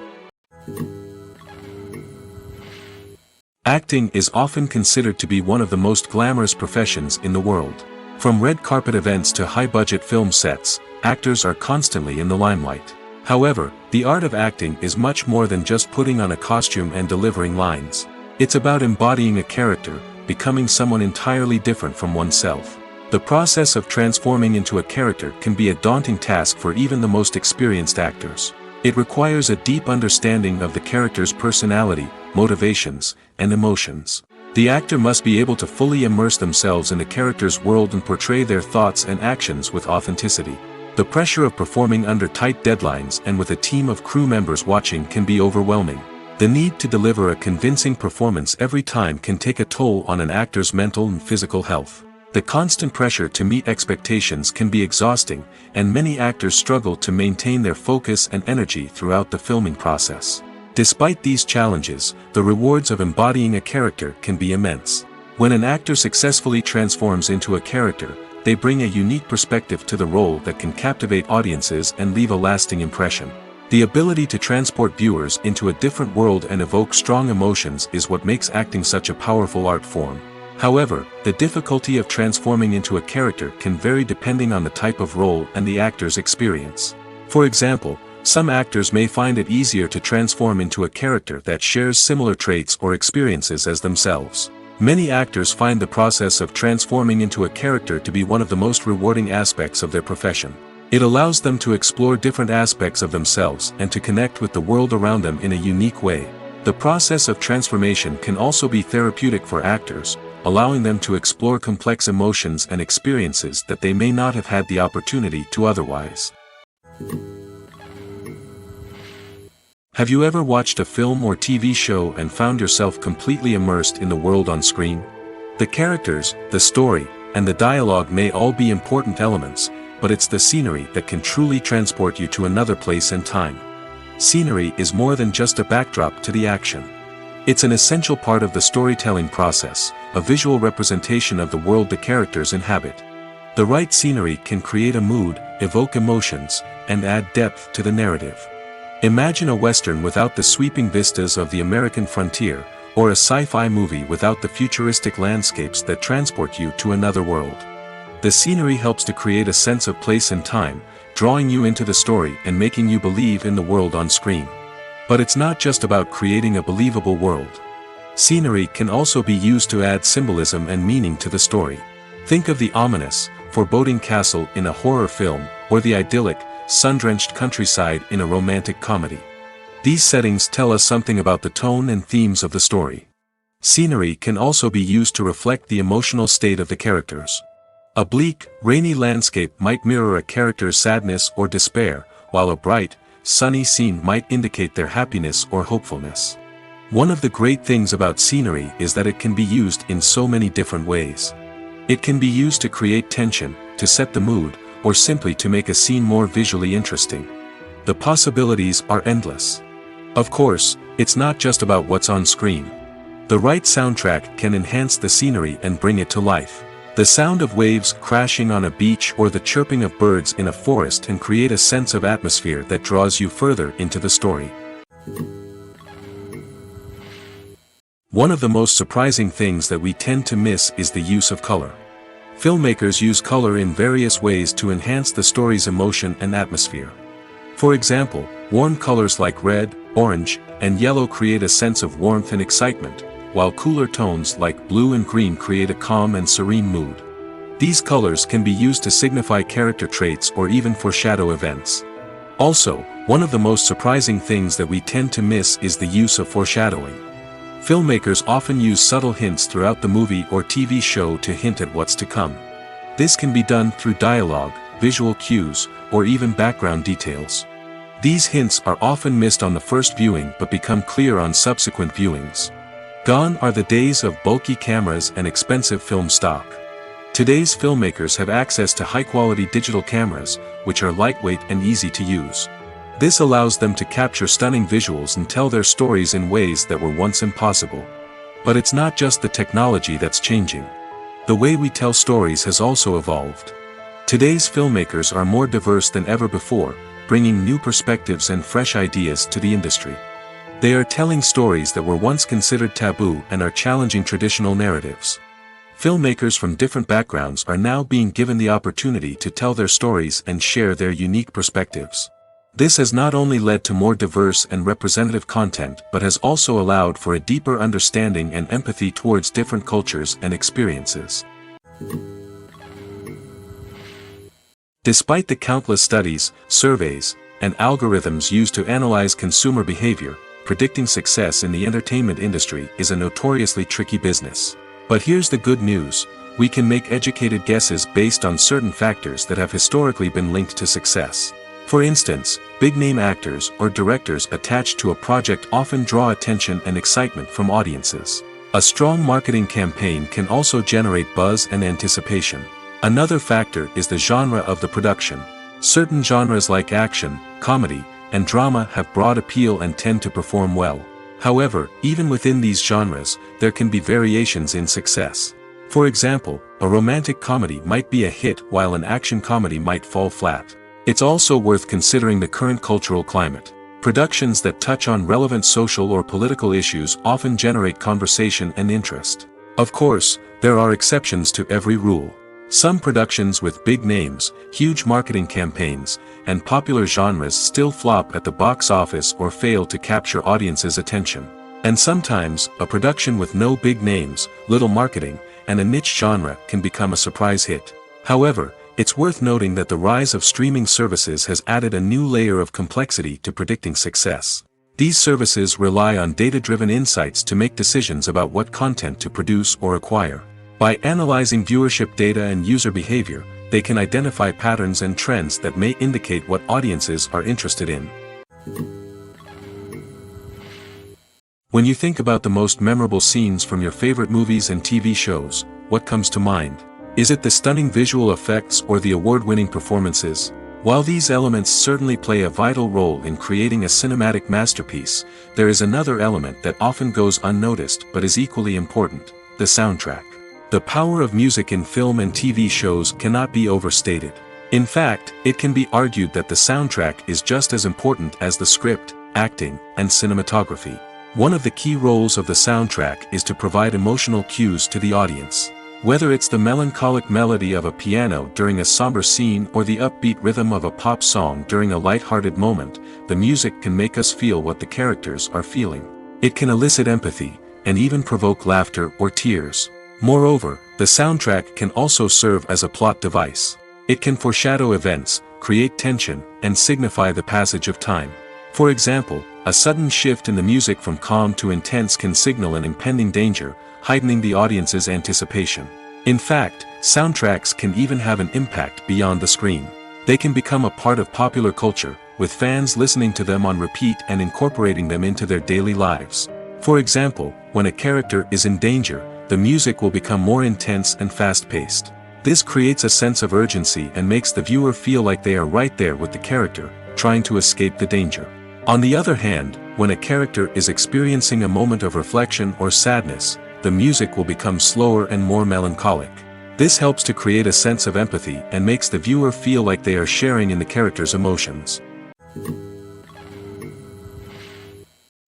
Acting is often considered to be one of the most glamorous professions in the world. From red carpet events to high-budget film sets, actors are constantly in the limelight. However, the art of acting is much more than just putting on a costume and delivering lines. It's about embodying a character, becoming someone entirely different from oneself. The process of transforming into a character can be a daunting task for even the most experienced actors. It requires a deep understanding of the character's personality, motivations, and emotions. The actor must be able to fully immerse themselves in the character's world and portray their thoughts and actions with authenticity. The pressure of performing under tight deadlines and with a team of crew members watching can be overwhelming. The need to deliver a convincing performance every time can take a toll on an actor's mental and physical health. The constant pressure to meet expectations can be exhausting, and many actors struggle to maintain their focus and energy throughout the filming process. Despite these challenges, the rewards of embodying a character can be immense. When an actor successfully transforms into a character, they bring a unique perspective to the role that can captivate audiences and leave a lasting impression. The ability to transport viewers into a different world and evoke strong emotions is what makes acting such a powerful art form. However, the difficulty of transforming into a character can vary depending on the type of role and the actor's experience. For example, some actors may find it easier to transform into a character that shares similar traits or experiences as themselves. Many actors find the process of transforming into a character to be one of the most rewarding aspects of their profession. It allows them to explore different aspects of themselves and to connect with the world around them in a unique way. The process of transformation can also be therapeutic for actors, allowing them to explore complex emotions and experiences that they may not have had the opportunity to otherwise. Have you ever watched a film or TV show and found yourself completely immersed in the world on screen? The characters, the story, and the dialogue may all be important elements, but it's the scenery that can truly transport you to another place and time. Scenery is more than just a backdrop to the action. It's an essential part of the storytelling process, a visual representation of the world the characters inhabit. The right scenery can create a mood, evoke emotions, and add depth to the narrative. Imagine a Western without the sweeping vistas of the American frontier, or a sci-fi movie without the futuristic landscapes that transport you to another world. The scenery helps to create a sense of place and time, drawing you into the story and making you believe in the world on screen. But it's not just about creating a believable world. Scenery can also be used to add symbolism and meaning to the story. Think of the ominous, foreboding castle in a horror film, or the idyllic, sun-drenched countryside in a romantic comedy. These settings tell us something about the tone and themes of the story. Scenery can also be used to reflect the emotional state of the characters. A bleak, rainy landscape might mirror a character's sadness or despair, while a bright, sunny scene might indicate their happiness or hopefulness. One of the great things about scenery is that it can be used in so many different ways. It can be used to create tension, to set the mood, or simply to make a scene more visually interesting. The possibilities are endless. Of course, it's not just about what's on screen. The right soundtrack can enhance the scenery and bring it to life. The sound of waves crashing on a beach or the chirping of birds in a forest can create a sense of atmosphere that draws you further into the story. One of the most surprising things that we tend to miss is the use of color. Filmmakers use color in various ways to enhance the story's emotion and atmosphere. For example, warm colors like red, orange, and yellow create a sense of warmth and excitement, while cooler tones like blue and green create a calm and serene mood. These colors can be used to signify character traits or even foreshadow events. Also, one of the most surprising things that we tend to miss is the use of foreshadowing. Filmmakers often use subtle hints throughout the movie or TV show to hint at what's to come. This can be done through dialogue, visual cues, or even background details. These hints are often missed on the first viewing but become clear on subsequent viewings. Gone are the days of bulky cameras and expensive film stock. Today's filmmakers have access to high-quality digital cameras, which are lightweight and easy to use. This allows them to capture stunning visuals and tell their stories in ways that were once impossible. But it's not just the technology that's changing. The way we tell stories has also evolved. Today's filmmakers are more diverse than ever before, bringing new perspectives and fresh ideas to the industry. They are telling stories that were once considered taboo and are challenging traditional narratives. Filmmakers from different backgrounds are now being given the opportunity to tell their stories and share their unique perspectives. This has not only led to more diverse and representative content but has also allowed for a deeper understanding and empathy towards different cultures and experiences. Despite the countless studies, surveys, and algorithms used to analyze consumer behavior, predicting success in the entertainment industry is a notoriously tricky business. But here's the good news: we can make educated guesses based on certain factors that have historically been linked to success. For instance, big-name actors or directors attached to a project often draw attention and excitement from audiences. A strong marketing campaign can also generate buzz and anticipation. Another factor is the genre of the production. Certain genres like action, comedy, and drama have broad appeal and tend to perform well. However, even within these genres, there can be variations in success. For example, a romantic comedy might be a hit while an action comedy might fall flat. It's also worth considering the current cultural climate. Productions that touch on relevant social or political issues often generate conversation and interest. Of course, there are exceptions to every rule. Some productions with big names, huge marketing campaigns, and popular genres still flop at the box office or fail to capture audiences' attention. And sometimes, a production with no big names, little marketing, and a niche genre can become a surprise hit. However, it's worth noting that the rise of streaming services has added a new layer of complexity to predicting success. These services rely on data-driven insights to make decisions about what content to produce or acquire. By analyzing viewership data and user behavior, they can identify patterns and trends that may indicate what audiences are interested in. When you think about the most memorable scenes from your favorite movies and TV shows, what comes to mind? Is it the stunning visual effects or the award-winning performances? While these elements certainly play a vital role in creating a cinematic masterpiece, there is another element that often goes unnoticed but is equally important: the soundtrack. The power of music in film and TV shows cannot be overstated. In fact, it can be argued that the soundtrack is just as important as the script, acting, and cinematography. One of the key roles of the soundtrack is to provide emotional cues to the audience. Whether it's the melancholic melody of a piano during a somber scene or the upbeat rhythm of a pop song during a light-hearted moment, the music can make us feel what the characters are feeling. It can elicit empathy, and even provoke laughter or tears. Moreover, the soundtrack can also serve as a plot device. It can foreshadow events, create tension, and signify the passage of time. For example, a sudden shift in the music from calm to intense can signal an impending danger, heightening the audience's anticipation. In fact, soundtracks can even have an impact beyond the screen. They can become a part of popular culture, with fans listening to them on repeat and incorporating them into their daily lives. For example, when a character is in danger, the music will become more intense and fast-paced. This creates a sense of urgency and makes the viewer feel like they are right there with the character, trying to escape the danger. On the other hand, when a character is experiencing a moment of reflection or sadness, the music will become slower and more melancholic. This helps to create a sense of empathy and makes the viewer feel like they are sharing in the character's emotions.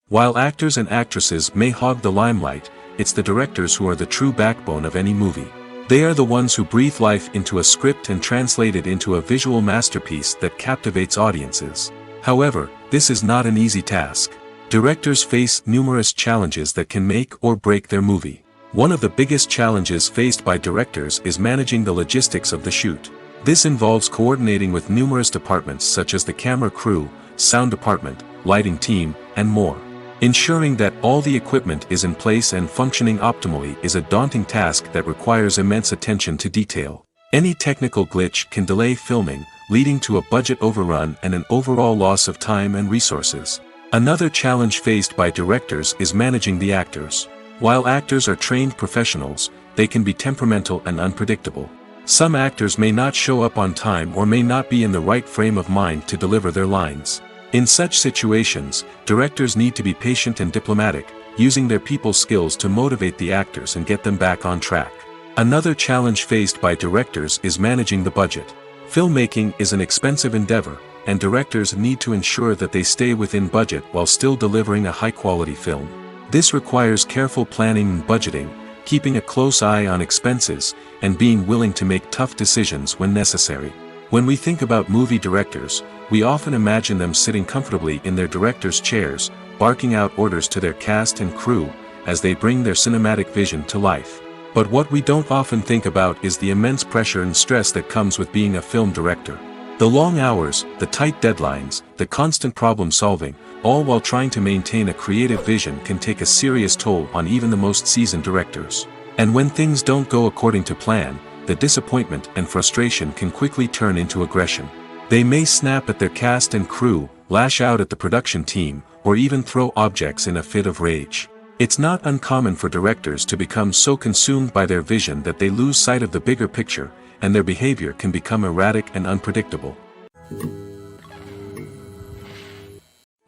While actors and actresses may hog the limelight, it's the directors who are the true backbone of any movie. They are the ones who breathe life into a script and translate it into a visual masterpiece that captivates audiences. However, this is not an easy task. Directors face numerous challenges that can make or break their movie. One of the biggest challenges faced by directors is managing the logistics of the shoot. This involves coordinating with numerous departments such as the camera crew, sound department, lighting team, and more. Ensuring that all the equipment is in place and functioning optimally is a daunting task that requires immense attention to detail. Any technical glitch can delay filming, leading to a budget overrun and an overall loss of time and resources. Another challenge faced by directors is managing the actors. While actors are trained professionals, they can be temperamental and unpredictable. Some actors may not show up on time or may not be in the right frame of mind to deliver their lines. In such situations, directors need to be patient and diplomatic, using their people skills to motivate the actors and get them back on track. Another challenge faced by directors is managing the budget. Filmmaking is an expensive endeavor, and directors need to ensure that they stay within budget while still delivering a high-quality film. This requires careful planning and budgeting, keeping a close eye on expenses, and being willing to make tough decisions when necessary. When we think about movie directors, we often imagine them sitting comfortably in their director's chairs, barking out orders to their cast and crew, as they bring their cinematic vision to life. But what we don't often think about is the immense pressure and stress that comes with being a film director. The long hours, the tight deadlines, the constant problem solving, all while trying to maintain a creative vision can take a serious toll on even the most seasoned directors. And when things don't go according to plan, the disappointment and frustration can quickly turn into aggression. They may snap at their cast and crew, lash out at the production team, or even throw objects in a fit of rage. It's not uncommon for directors to become so consumed by their vision that they lose sight of the bigger picture, and their behavior can become erratic and unpredictable.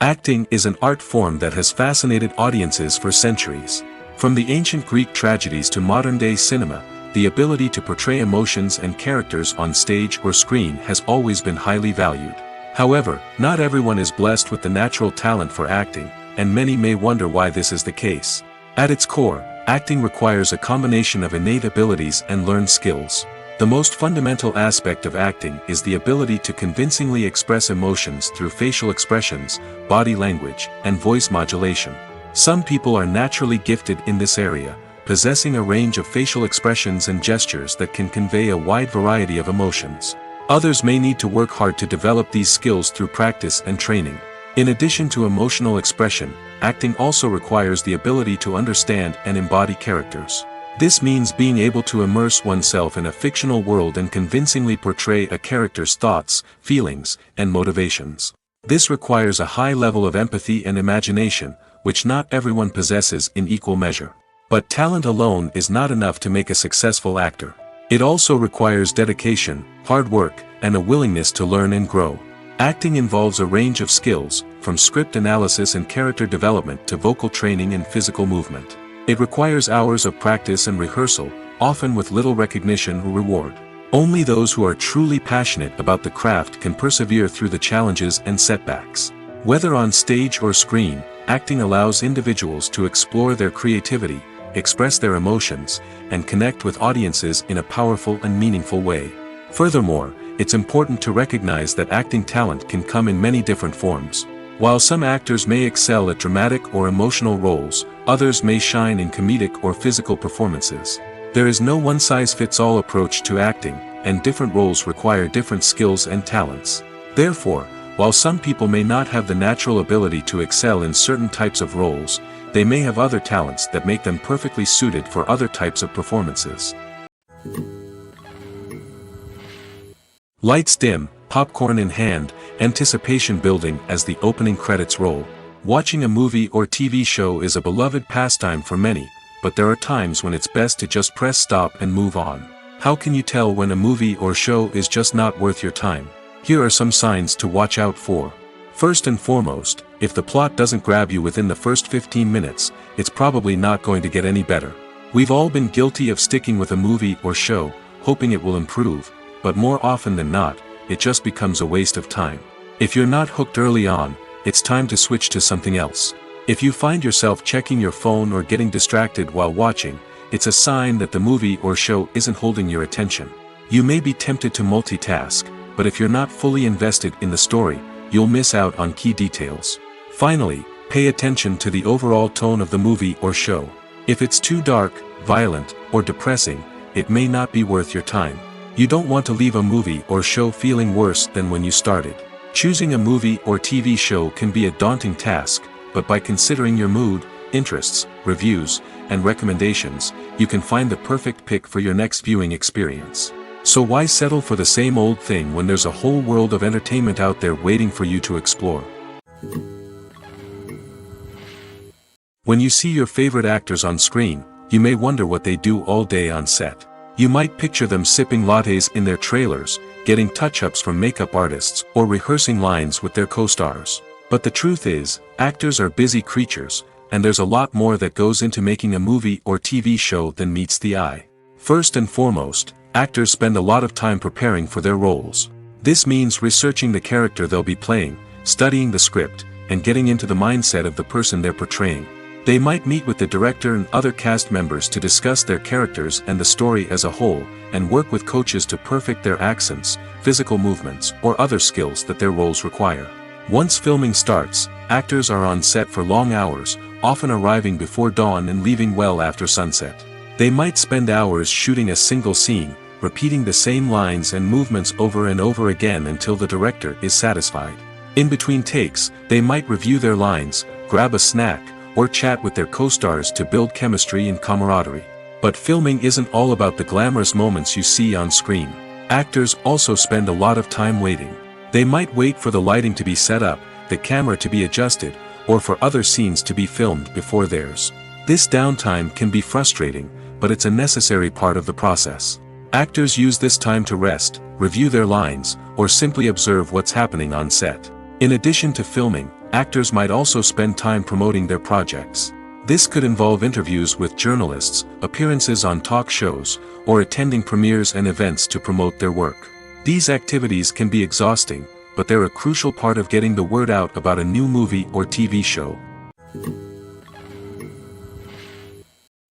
Acting is an art form that has fascinated audiences for centuries. From the ancient Greek tragedies to modern-day cinema, the ability to portray emotions and characters on stage or screen has always been highly valued. However, not everyone is blessed with the natural talent for acting, and many may wonder why this is the case. At its core, acting requires a combination of innate abilities and learned skills. The most fundamental aspect of acting is the ability to convincingly express emotions through facial expressions, body language, and voice modulation. Some people are naturally gifted in this area, possessing a range of facial expressions and gestures that can convey a wide variety of emotions. Others may need to work hard to develop these skills through practice and training. In addition to emotional expression, acting also requires the ability to understand and embody characters. This means being able to immerse oneself in a fictional world and convincingly portray a character's thoughts, feelings, and motivations. This requires a high level of empathy and imagination, which not everyone possesses in equal measure. But talent alone is not enough to make a successful actor. It also requires dedication, hard work, and a willingness to learn and grow. Acting involves a range of skills, from script analysis and character development to vocal training and physical movement. It requires hours of practice and rehearsal, often with little recognition or reward. Only those who are truly passionate about the craft can persevere through the challenges and setbacks. Whether on stage or screen, acting allows individuals to explore their creativity, express their emotions, and connect with audiences in a powerful and meaningful way. Furthermore, it's important to recognize that acting talent can come in many different forms. While some actors may excel at dramatic or emotional roles, others may shine in comedic or physical performances. There is no one-size-fits-all approach to acting, and different roles require different skills and talents. Therefore, while some people may not have the natural ability to excel in certain types of roles, they may have other talents that make them perfectly suited for other types of performances. Lights dim, popcorn in hand, anticipation building as the opening credits roll. Watching a movie or TV show is a beloved pastime for many, but there are times when it's best to just press stop and move on. How can you tell when a movie or show is just not worth your time? Here are some signs to watch out for. First and foremost, if the plot doesn't grab you within the first 15 minutes, it's probably not going to get any better. We've all been guilty of sticking with a movie or show, hoping it will improve, but more often than not, it just becomes a waste of time. If you're not hooked early on, it's time to switch to something else. If you find yourself checking your phone or getting distracted while watching, it's a sign that the movie or show isn't holding your attention. You may be tempted to multitask, but if you're not fully invested in the story, you'll miss out on key details. Finally, pay attention to the overall tone of the movie or show. If it's too dark, violent, or depressing, it may not be worth your time. You don't want to leave a movie or show feeling worse than when you started. Choosing a movie or TV show can be a daunting task, but by considering your mood, interests, reviews, and recommendations, you can find the perfect pick for your next viewing experience. So why settle for the same old thing when there's a whole world of entertainment out there waiting for you to explore? When you see your favorite actors on screen, you may wonder what they do all day on set. You might picture them sipping lattes in their trailers, getting touch-ups from makeup artists, or rehearsing lines with their co-stars. But the truth is, actors are busy creatures, and there's a lot more that goes into making a movie or TV show than meets the eye. First and foremost, actors spend a lot of time preparing for their roles. This means researching the character they'll be playing, studying the script, and getting into the mindset of the person they're portraying. They might meet with the director and other cast members to discuss their characters and the story as a whole, and work with coaches to perfect their accents, physical movements, or other skills that their roles require. Once filming starts, actors are on set for long hours, often arriving before dawn and leaving well after sunset. They might spend hours shooting a single scene, repeating the same lines and movements over and over again until the director is satisfied. In between takes, they might review their lines, grab a snack, or chat with their co-stars to build chemistry and camaraderie. But filming isn't all about the glamorous moments you see on screen. Actors also spend a lot of time waiting. They might wait for the lighting to be set up, the camera to be adjusted, or for other scenes to be filmed before theirs. This downtime can be frustrating, but it's a necessary part of the process. Actors use this time to rest, review their lines, or simply observe what's happening on set. In addition to filming, actors might also spend time promoting their projects. This could involve interviews with journalists, appearances on talk shows, or attending premieres and events to promote their work. These activities can be exhausting, but they're a crucial part of getting the word out about a new movie or TV show.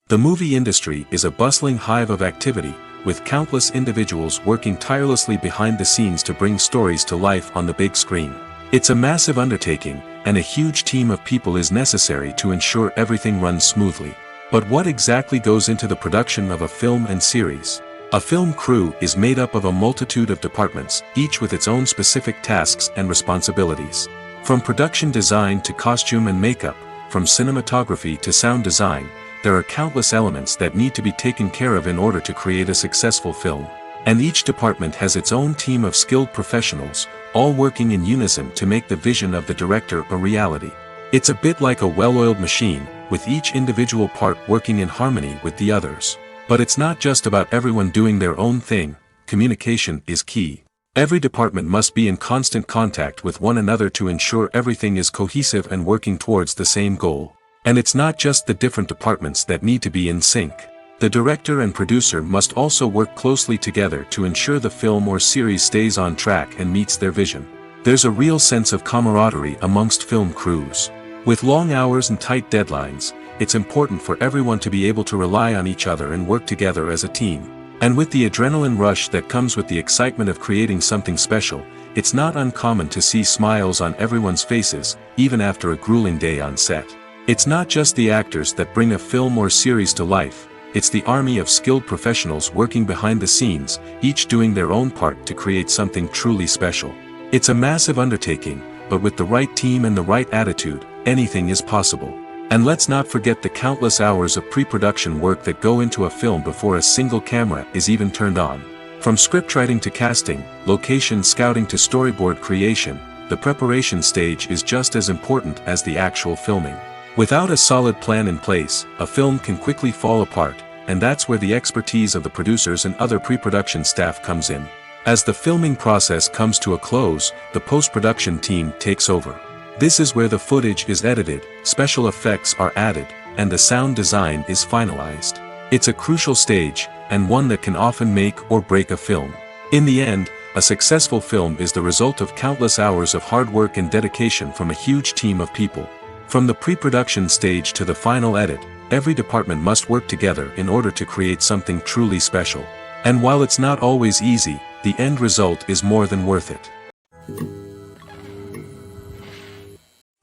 The movie industry is a bustling hive of activity, with countless individuals working tirelessly behind the scenes to bring stories to life on the big screen. It's a massive undertaking, and a huge team of people is necessary to ensure everything runs smoothly. But what exactly goes into the production of a film and series? A film crew is made up of a multitude of departments, each with its own specific tasks and responsibilities. From production design to costume and makeup, from cinematography to sound design, there are countless elements that need to be taken care of in order to create a successful film. And each department has its own team of skilled professionals, all working in unison to make the vision of the director a reality. It's a bit like a well-oiled machine, with each individual part working in harmony with the others. But it's not just about everyone doing their own thing. Communication is key. Every department must be in constant contact with one another to ensure everything is cohesive and working towards the same goal. And it's not just the different departments that need to be in sync. The director and producer must also work closely together to ensure the film or series stays on track and meets their vision. There's a real sense of camaraderie amongst film crews. With long hours and tight deadlines, it's important for everyone to be able to rely on each other and work together as a team. And with the adrenaline rush that comes with the excitement of creating something special, it's not uncommon to see smiles on everyone's faces, even after a grueling day on set. It's not just the actors that bring a film or series to life. It's the army of skilled professionals working behind the scenes, each doing their own part to create something truly special. It's a massive undertaking, but with the right team and the right attitude, anything is possible. And let's not forget the countless hours of pre-production work that go into a film before a single camera is even turned on. From scriptwriting to casting, location scouting to storyboard creation, the preparation stage is just as important as the actual filming. Without a solid plan in place, a film can quickly fall apart, and that's where the expertise of the producers and other pre-production staff comes in. As the filming process comes to a close, the post-production team takes over. This is where the footage is edited, special effects are added, and the sound design is finalized. It's a crucial stage, and one that can often make or break a film. In the end, a successful film is the result of countless hours of hard work and dedication from a huge team of people. From the pre-production stage to the final edit, every department must work together in order to create something truly special. And while it's not always easy, the end result is more than worth it.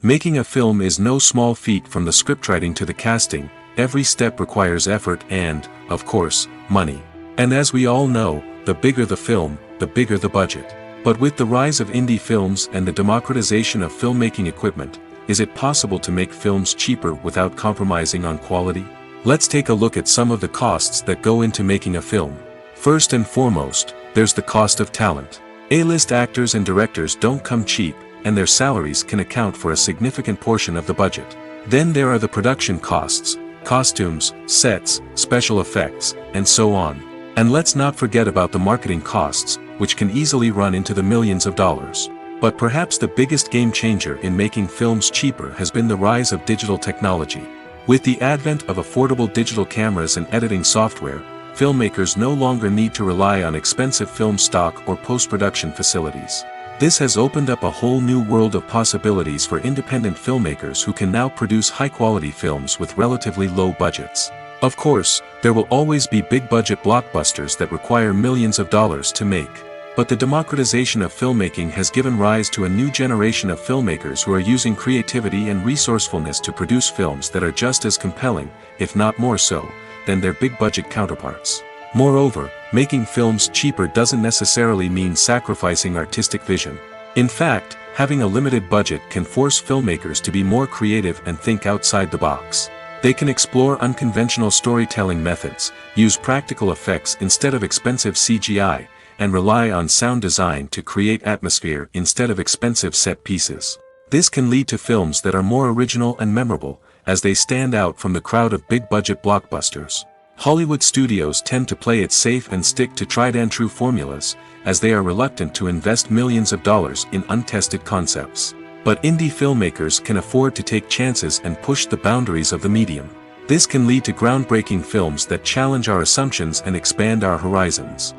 Making a film is no small feat. From the scriptwriting to the casting, every step requires effort and, of course, money. And as we all know, the bigger the film, the bigger the budget. But with the rise of indie films and the democratization of filmmaking equipment, is it possible to make films cheaper without compromising on quality? Let's take a look at some of the costs that go into making a film. First and foremost, there's the cost of talent. A-list actors and directors don't come cheap, and their salaries can account for a significant portion of the budget. Then there are the production costs, costumes, sets, special effects, and so on. And let's not forget about the marketing costs, which can easily run into the millions of dollars. But perhaps the biggest game changer in making films cheaper has been the rise of digital technology. With the advent of affordable digital cameras and editing software, filmmakers no longer need to rely on expensive film stock or post-production facilities. This has opened up a whole new world of possibilities for independent filmmakers who can now produce high-quality films with relatively low budgets. Of course, there will always be big-budget blockbusters that require millions of dollars to make. But the democratization of filmmaking has given rise to a new generation of filmmakers who are using creativity and resourcefulness to produce films that are just as compelling, if not more so, than their big-budget counterparts. Moreover, making films cheaper doesn't necessarily mean sacrificing artistic vision. In fact, having a limited budget can force filmmakers to be more creative and think outside the box. They can explore unconventional storytelling methods, use practical effects instead of expensive CGI, and rely on sound design to create atmosphere instead of expensive set pieces. This can lead to films that are more original and memorable, as they stand out from the crowd of big-budget blockbusters. Hollywood studios tend to play it safe and stick to tried-and-true formulas, as they are reluctant to invest millions of dollars in untested concepts. But indie filmmakers can afford to take chances and push the boundaries of the medium. This can lead to groundbreaking films that challenge our assumptions and expand our horizons.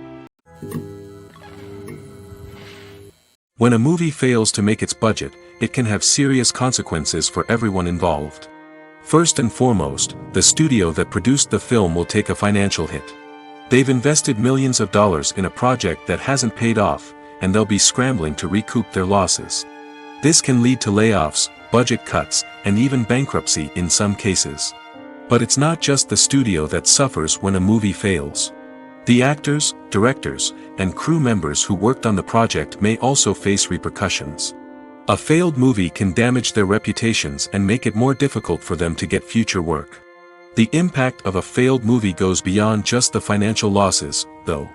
When a movie fails to make its budget, it can have serious consequences for everyone involved. First and foremost, the studio that produced the film will take a financial hit. They've invested millions of dollars in a project that hasn't paid off, and they'll be scrambling to recoup their losses. This can lead to layoffs, budget cuts, and even bankruptcy in some cases. But it's not just the studio that suffers when a movie fails. The actors, directors, and crew members who worked on the project may also face repercussions. A failed movie can damage their reputations and make it more difficult for them to get future work. The impact of a failed movie goes beyond just the financial losses, though.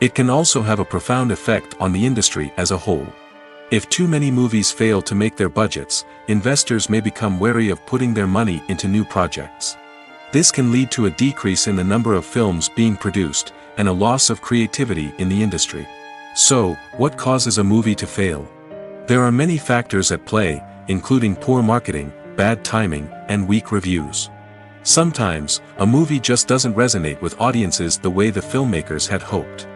It can also have a profound effect on the industry as a whole. If too many movies fail to make their budgets, investors may become wary of putting their money into new projects. This can lead to a decrease in the number of films being produced, and a loss of creativity in the industry. So, what causes a movie to fail? There are many factors at play, including poor marketing, bad timing, and weak reviews. Sometimes, a movie just doesn't resonate with audiences the way the filmmakers had hoped.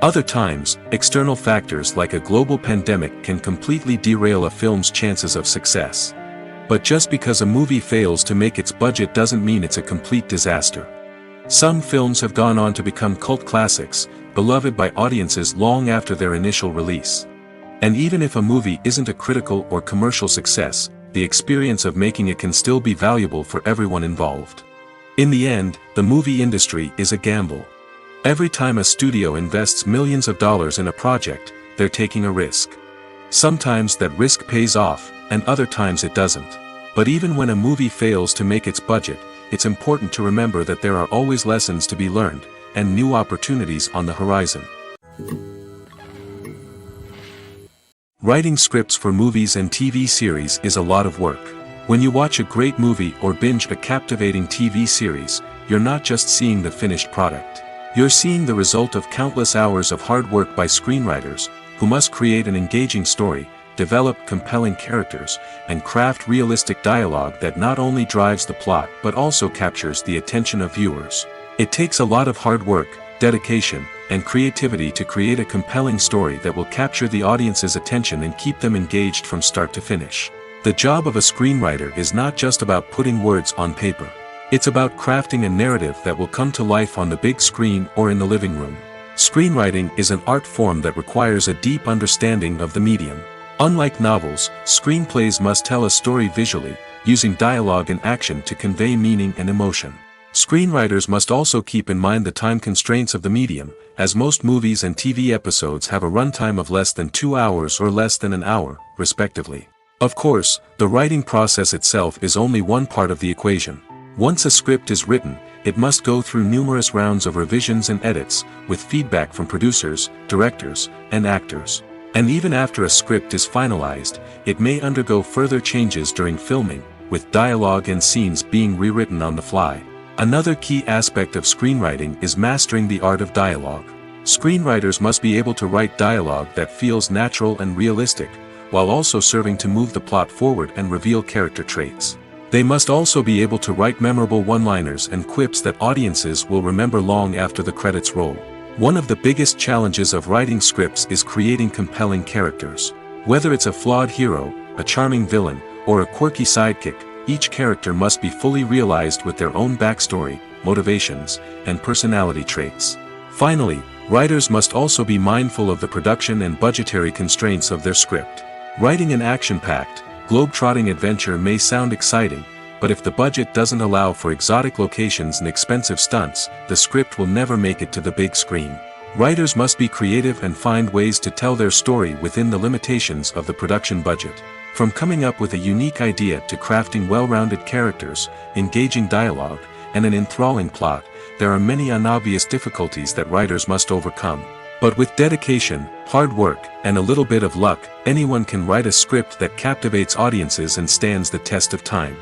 Other times, external factors like a global pandemic can completely derail a film's chances of success. But just because a movie fails to make its budget doesn't mean it's a complete disaster. Some films have gone on to become cult classics, beloved by audiences long after their initial release. And even if a movie isn't a critical or commercial success, the experience of making it can still be valuable for everyone involved. In the end, the movie industry is a gamble. Every time a studio invests millions of dollars in a project, they're taking a risk. Sometimes that risk pays off, and other times it doesn't. But even when a movie fails to make its budget, it's important to remember that there are always lessons to be learned, and new opportunities on the horizon. Writing scripts for movies and TV series is a lot of work. When you watch a great movie or binge a captivating TV series, you're not just seeing the finished product. You're seeing the result of countless hours of hard work by screenwriters, who must create an engaging story, develop compelling characters, and craft realistic dialogue that not only drives the plot but also captures the attention of viewers. It takes a lot of hard work, dedication, and creativity to create a compelling story that will capture the audience's attention and keep them engaged from start to finish. The job of a screenwriter is not just about putting words on paper. It's about crafting a narrative that will come to life on the big screen or in the living room. Screenwriting is an art form that requires a deep understanding of the medium. Unlike novels, screenplays must tell a story visually, using dialogue and action to convey meaning and emotion. Screenwriters must also keep in mind the time constraints of the medium, as most movies and TV episodes have a runtime of less than 2 hours or less than an hour, respectively. Of course, the writing process itself is only one part of the equation. Once a script is written, it must go through numerous rounds of revisions and edits, with feedback from producers, directors, and actors. And even after a script is finalized, it may undergo further changes during filming, with dialogue and scenes being rewritten on the fly. Another key aspect of screenwriting is mastering the art of dialogue. Screenwriters must be able to write dialogue that feels natural and realistic, while also serving to move the plot forward and reveal character traits. They must also be able to write memorable one-liners and quips that audiences will remember long after the credits roll. One of the biggest challenges of writing scripts is creating compelling characters. Whether it's a flawed hero, a charming villain, or a quirky sidekick, each character must be fully realized with their own backstory, motivations, and personality traits. Finally, writers must also be mindful of the production and budgetary constraints of their script. Writing an action-packed, globe-trotting adventure may sound exciting, but if the budget doesn't allow for exotic locations and expensive stunts, the script will never make it to the big screen. Writers must be creative and find ways to tell their story within the limitations of the production budget. From coming up with a unique idea to crafting well-rounded characters, engaging dialogue, and an enthralling plot, there are many unobvious difficulties that writers must overcome. But with dedication, hard work, and a little bit of luck, anyone can write a script that captivates audiences and stands the test of time.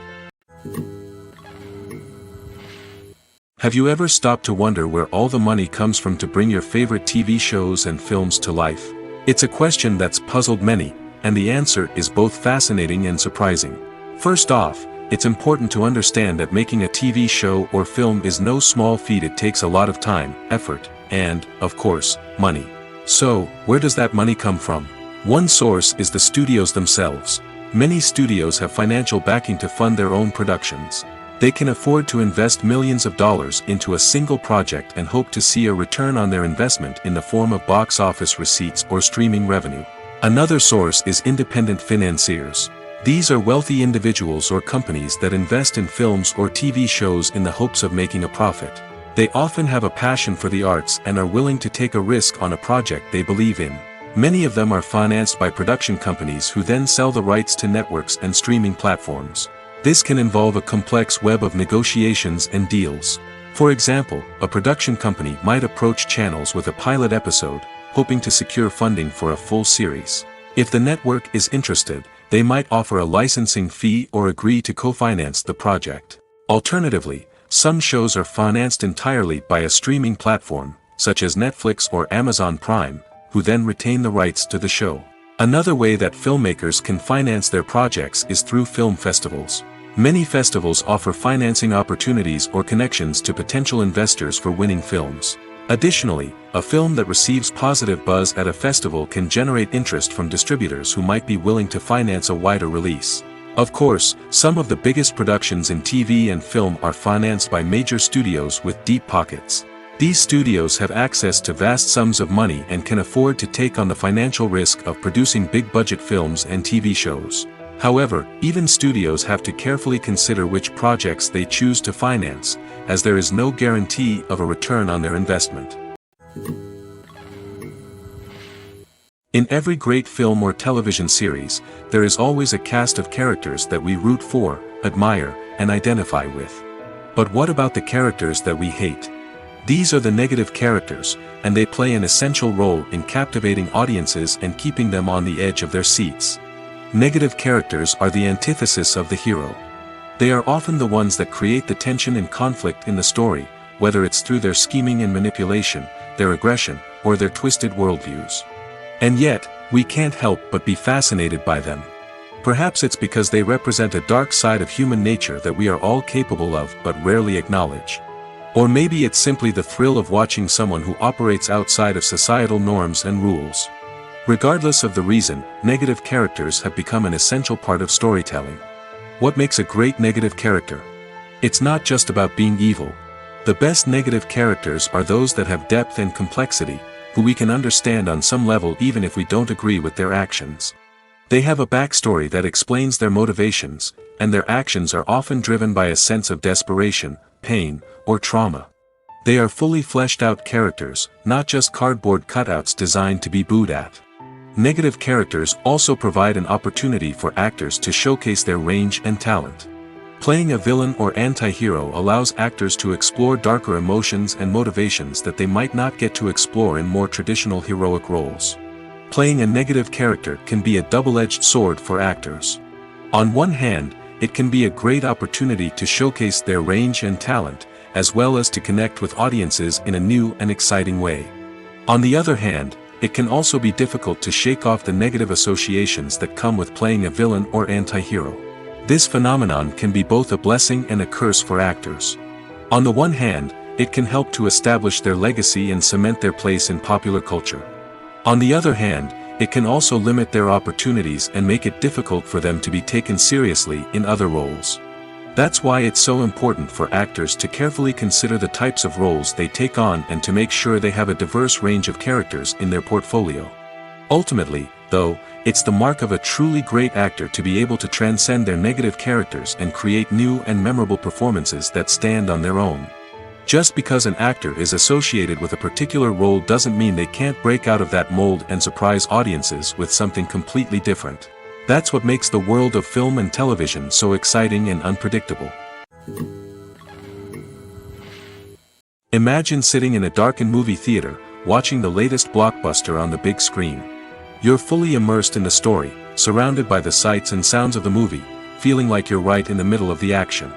Have you ever stopped to wonder where all the money comes from to bring your favorite TV shows and films to life? It's a question that's puzzled many, and the answer is both fascinating and surprising. First off, it's important to understand that making a TV show or film is no small feat. It takes a lot of time, effort, and, of course, money. So, where does that money come from? One source is the studios themselves. Many studios have financial backing to fund their own productions. They can afford to invest millions of dollars into a single project and hope to see a return on their investment in the form of box office receipts or streaming revenue. Another source is independent financiers. These are wealthy individuals or companies that invest in films or TV shows in the hopes of making a profit. They often have a passion for the arts and are willing to take a risk on a project they believe in. Many of them are financed by production companies who then sell the rights to networks and streaming platforms. This can involve a complex web of negotiations and deals. For example, a production company might approach channels with a pilot episode, hoping to secure funding for a full series. If the network is interested, they might offer a licensing fee or agree to co-finance the project. Alternatively, some shows are financed entirely by a streaming platform, such as Netflix or Amazon Prime, who then retain the rights to the show. Another way that filmmakers can finance their projects is through film festivals. Many festivals offer financing opportunities or connections to potential investors for winning films. Additionally, a film that receives positive buzz at a festival can generate interest from distributors who might be willing to finance a wider release. Of course, some of the biggest productions in TV and film are financed by major studios with deep pockets. These studios have access to vast sums of money and can afford to take on the financial risk of producing big-budget films and TV shows. However, even studios have to carefully consider which projects they choose to finance, as there is no guarantee of a return on their investment. In every great film or television series, there is always a cast of characters that we root for, admire, and identify with. But what about the characters that we hate? These are the negative characters, and they play an essential role in captivating audiences and keeping them on the edge of their seats. Negative characters are the antithesis of the hero. They are often the ones that create the tension and conflict in the story, whether it's through their scheming and manipulation, their aggression, or their twisted worldviews. And yet, we can't help but be fascinated by them. Perhaps it's because they represent a dark side of human nature that we are all capable of but rarely acknowledge. Or maybe it's simply the thrill of watching someone who operates outside of societal norms and rules. Regardless of the reason, negative characters have become an essential part of storytelling. What makes a great negative character? It's not just about being evil. The best negative characters are those that have depth and complexity, who we can understand on some level even if we don't agree with their actions. They have a backstory that explains their motivations, and their actions are often driven by a sense of desperation, pain, or trauma. They are fully fleshed out characters, not just cardboard cutouts designed to be booed at. Negative characters also provide an opportunity for actors to showcase their range and talent. Playing a villain or anti-hero allows actors to explore darker emotions and motivations that they might not get to explore in more traditional heroic roles. Playing a negative character can be a double-edged sword for actors. On one hand, it can be a great opportunity to showcase their range and talent, as well as to connect with audiences in a new and exciting way. On the other hand, it can also be difficult to shake off the negative associations that come with playing a villain or anti-hero. This phenomenon can be both a blessing and a curse for actors. On the one hand, it can help to establish their legacy and cement their place in popular culture. On the other hand, it can also limit their opportunities and make it difficult for them to be taken seriously in other roles. That's why it's so important for actors to carefully consider the types of roles they take on and to make sure they have a diverse range of characters in their portfolio. Ultimately, though, it's the mark of a truly great actor to be able to transcend their negative characters and create new and memorable performances that stand on their own. Just because an actor is associated with a particular role doesn't mean they can't break out of that mold and surprise audiences with something completely different. That's what makes the world of film and television so exciting and unpredictable. Imagine sitting in a darkened movie theater, watching the latest blockbuster on the big screen. You're fully immersed in the story, surrounded by the sights and sounds of the movie, feeling like you're right in the middle of the action.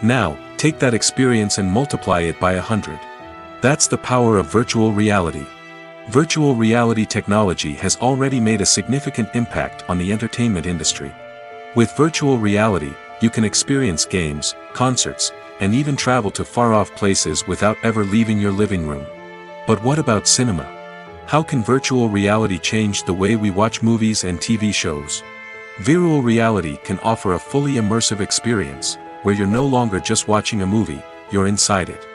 Now, take that experience and multiply it by 100. That's the power of virtual reality. Virtual reality technology has already made a significant impact on the entertainment industry. With virtual reality, you can experience games, concerts, and even travel to far-off places without ever leaving your living room. But what about cinema? How can virtual reality change the way we watch movies and TV shows? Virtual reality can offer a fully immersive experience, where you're no longer just watching a movie, you're inside it.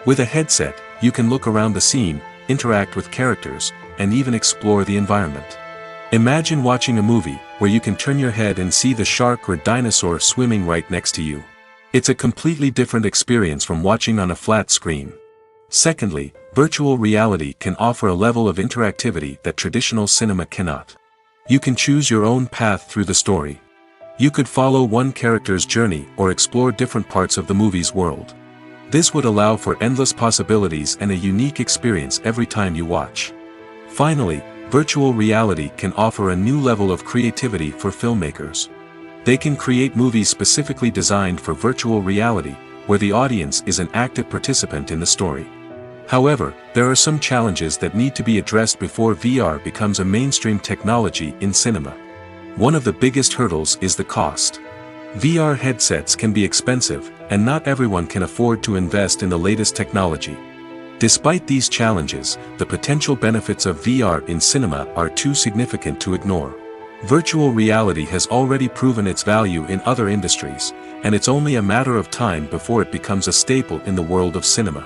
With a headset, you can look around the scene, interact with characters, and even explore the environment. Imagine watching a movie where you can turn your head and see the shark or dinosaur swimming right next to you. It's a completely different experience from watching on a flat screen. Secondly, virtual reality can offer a level of interactivity that traditional cinema cannot. You can choose your own path through the story. You could follow one character's journey or explore different parts of the movie's world. This would allow for endless possibilities and a unique experience every time you watch. Finally, virtual reality can offer a new level of creativity for filmmakers. They can create movies specifically designed for virtual reality, where the audience is an active participant in the story. However, there are some challenges that need to be addressed before VR becomes a mainstream technology in cinema. One of the biggest hurdles is the cost. VR headsets can be expensive, and not everyone can afford to invest in the latest technology. Despite these challenges, the potential benefits of VR in cinema are too significant to ignore. Virtual reality has already proven its value in other industries, and it's only a matter of time before it becomes a staple in the world of cinema.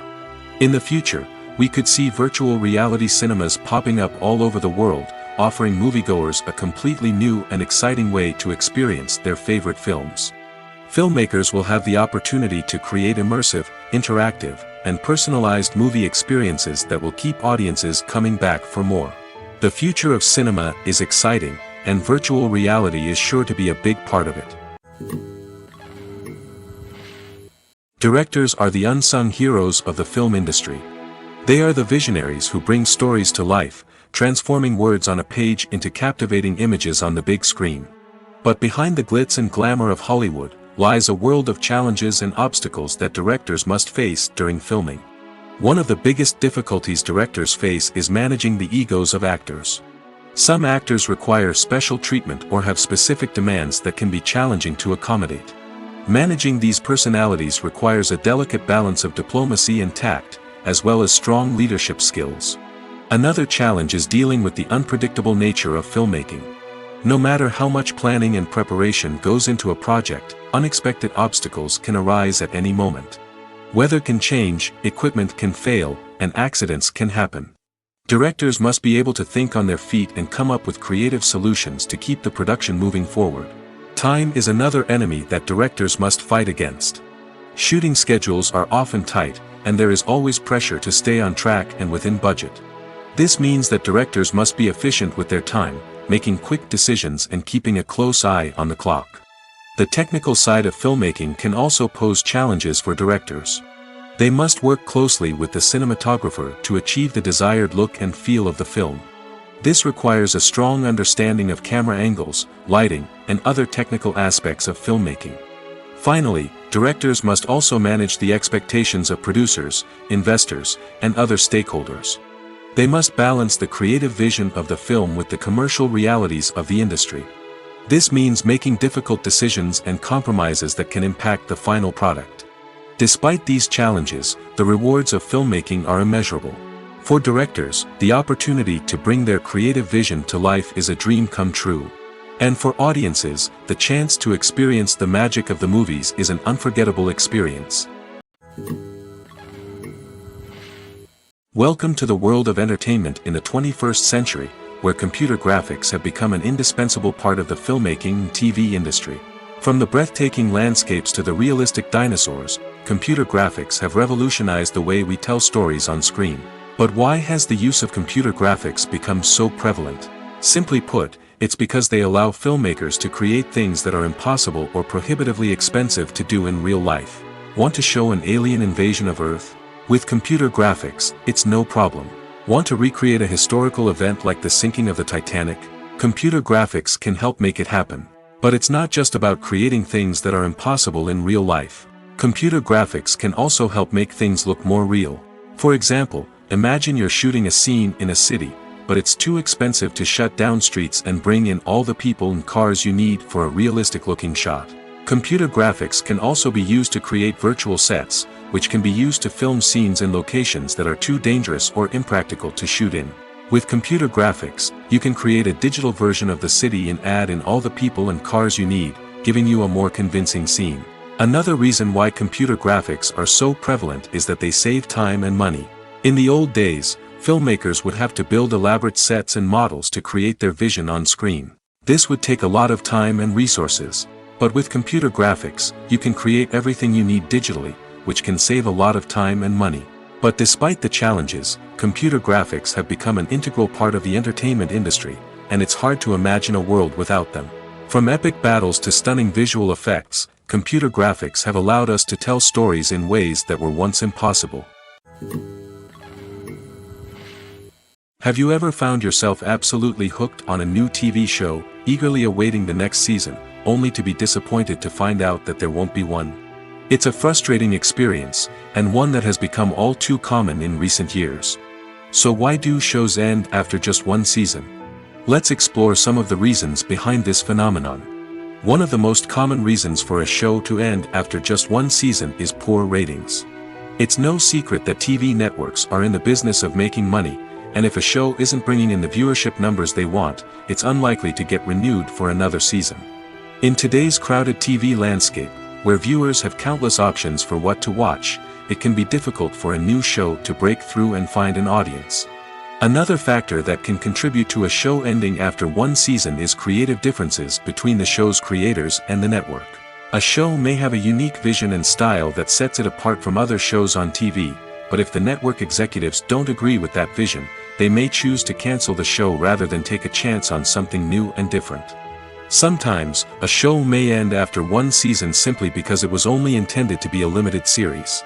In the future, we could see virtual reality cinemas popping up all over the world, offering moviegoers a completely new and exciting way to experience their favorite films. Filmmakers will have the opportunity to create immersive, interactive, and personalized movie experiences that will keep audiences coming back for more. The future of cinema is exciting, and virtual reality is sure to be a big part of it. Directors are the unsung heroes of the film industry. They are the visionaries who bring stories to life, transforming words on a page into captivating images on the big screen. But behind the glitz and glamour of Hollywood, lies a world of challenges and obstacles that directors must face during filming. One of the biggest difficulties directors face is managing the egos of actors. Some actors require special treatment or have specific demands that can be challenging to accommodate. Managing these personalities requires a delicate balance of diplomacy and tact, as well as strong leadership skills. Another challenge is dealing with the unpredictable nature of filmmaking. No matter how much planning and preparation goes into a project, unexpected obstacles can arise at any moment. Weather can change, equipment can fail, and accidents can happen. Directors must be able to think on their feet and come up with creative solutions to keep the production moving forward. Time is another enemy that directors must fight against. Shooting schedules are often tight, and there is always pressure to stay on track and within budget. This means that directors must be efficient with their time, making quick decisions and keeping a close eye on the clock. The technical side of filmmaking can also pose challenges for directors. They must work closely with the cinematographer to achieve the desired look and feel of the film. This requires a strong understanding of camera angles, lighting, and other technical aspects of filmmaking. Finally, directors must also manage the expectations of producers, investors, and other stakeholders. They must balance the creative vision of the film with the commercial realities of the industry. This means making difficult decisions and compromises that can impact the final product. Despite these challenges, the rewards of filmmaking are immeasurable. For directors, the opportunity to bring their creative vision to life is a dream come true. And for audiences, the chance to experience the magic of the movies is an unforgettable experience. Welcome to the world of entertainment in the 21st century, where computer graphics have become an indispensable part of the filmmaking and TV industry. From the breathtaking landscapes to the realistic dinosaurs, computer graphics have revolutionized the way we tell stories on screen. But why has the use of computer graphics become so prevalent? Simply put, it's because they allow filmmakers to create things that are impossible or prohibitively expensive to do in real life. Want to show an alien invasion of Earth? With computer graphics, it's no problem. Want to recreate a historical event like the sinking of the Titanic? Computer graphics can help make it happen. But it's not just about creating things that are impossible in real life. Computer graphics can also help make things look more real. For example, imagine you're shooting a scene in a city, but it's too expensive to shut down streets and bring in all the people and cars you need for a realistic-looking shot. Computer graphics can also be used to create virtual sets, which can be used to film scenes in locations that are too dangerous or impractical to shoot in. With computer graphics, you can create a digital version of the city and add in all the people and cars you need, giving you a more convincing scene. Another reason why computer graphics are so prevalent is that they save time and money. In the old days, filmmakers would have to build elaborate sets and models to create their vision on screen. This would take a lot of time and resources. But with computer graphics, you can create everything you need digitally, which can save a lot of time and money. But despite the challenges, computer graphics have become an integral part of the entertainment industry, and it's hard to imagine a world without them. From epic battles to stunning visual effects, computer graphics have allowed us to tell stories in ways that were once impossible. Have you ever found yourself absolutely hooked on a new TV show, eagerly awaiting the next season, only to be disappointed to find out that there won't be one? It's a frustrating experience, and one that has become all too common in recent years. So why do shows end after just one season? Let's explore some of the reasons behind this phenomenon. One of the most common reasons for a show to end after just one season is poor ratings. It's no secret that TV networks are in the business of making money, and if a show isn't bringing in the viewership numbers they want, it's unlikely to get renewed for another season. In today's crowded TV landscape, where viewers have countless options for what to watch, it can be difficult for a new show to break through and find an audience. Another factor that can contribute to a show ending after one season is creative differences between the show's creators and the network. A show may have a unique vision and style that sets it apart from other shows on TV, but if the network executives don't agree with that vision, they may choose to cancel the show rather than take a chance on something new and different. Sometimes, a show may end after one season simply because it was only intended to be a limited series.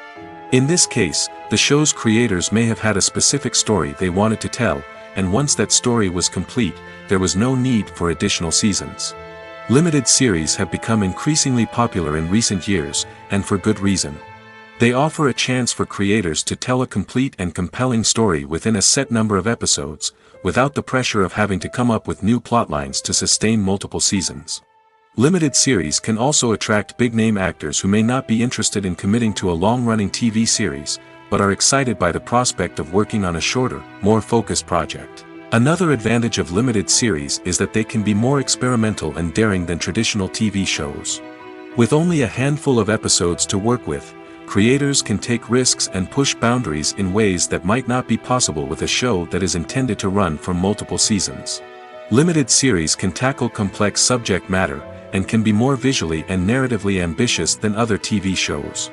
In this case, the show's creators may have had a specific story they wanted to tell, and once that story was complete, there was no need for additional seasons. Limited series have become increasingly popular in recent years, and for good reason. They offer a chance for creators to tell a complete and compelling story within a set number of episodes, without the pressure of having to come up with new plotlines to sustain multiple seasons. Limited series can also attract big-name actors who may not be interested in committing to a long-running TV series, but are excited by the prospect of working on a shorter, more focused project. Another advantage of limited series is that they can be more experimental and daring than traditional TV shows. With only a handful of episodes to work with, creators can take risks and push boundaries in ways that might not be possible with a show that is intended to run for multiple seasons. Limited series can tackle complex subject matter, and can be more visually and narratively ambitious than other TV shows.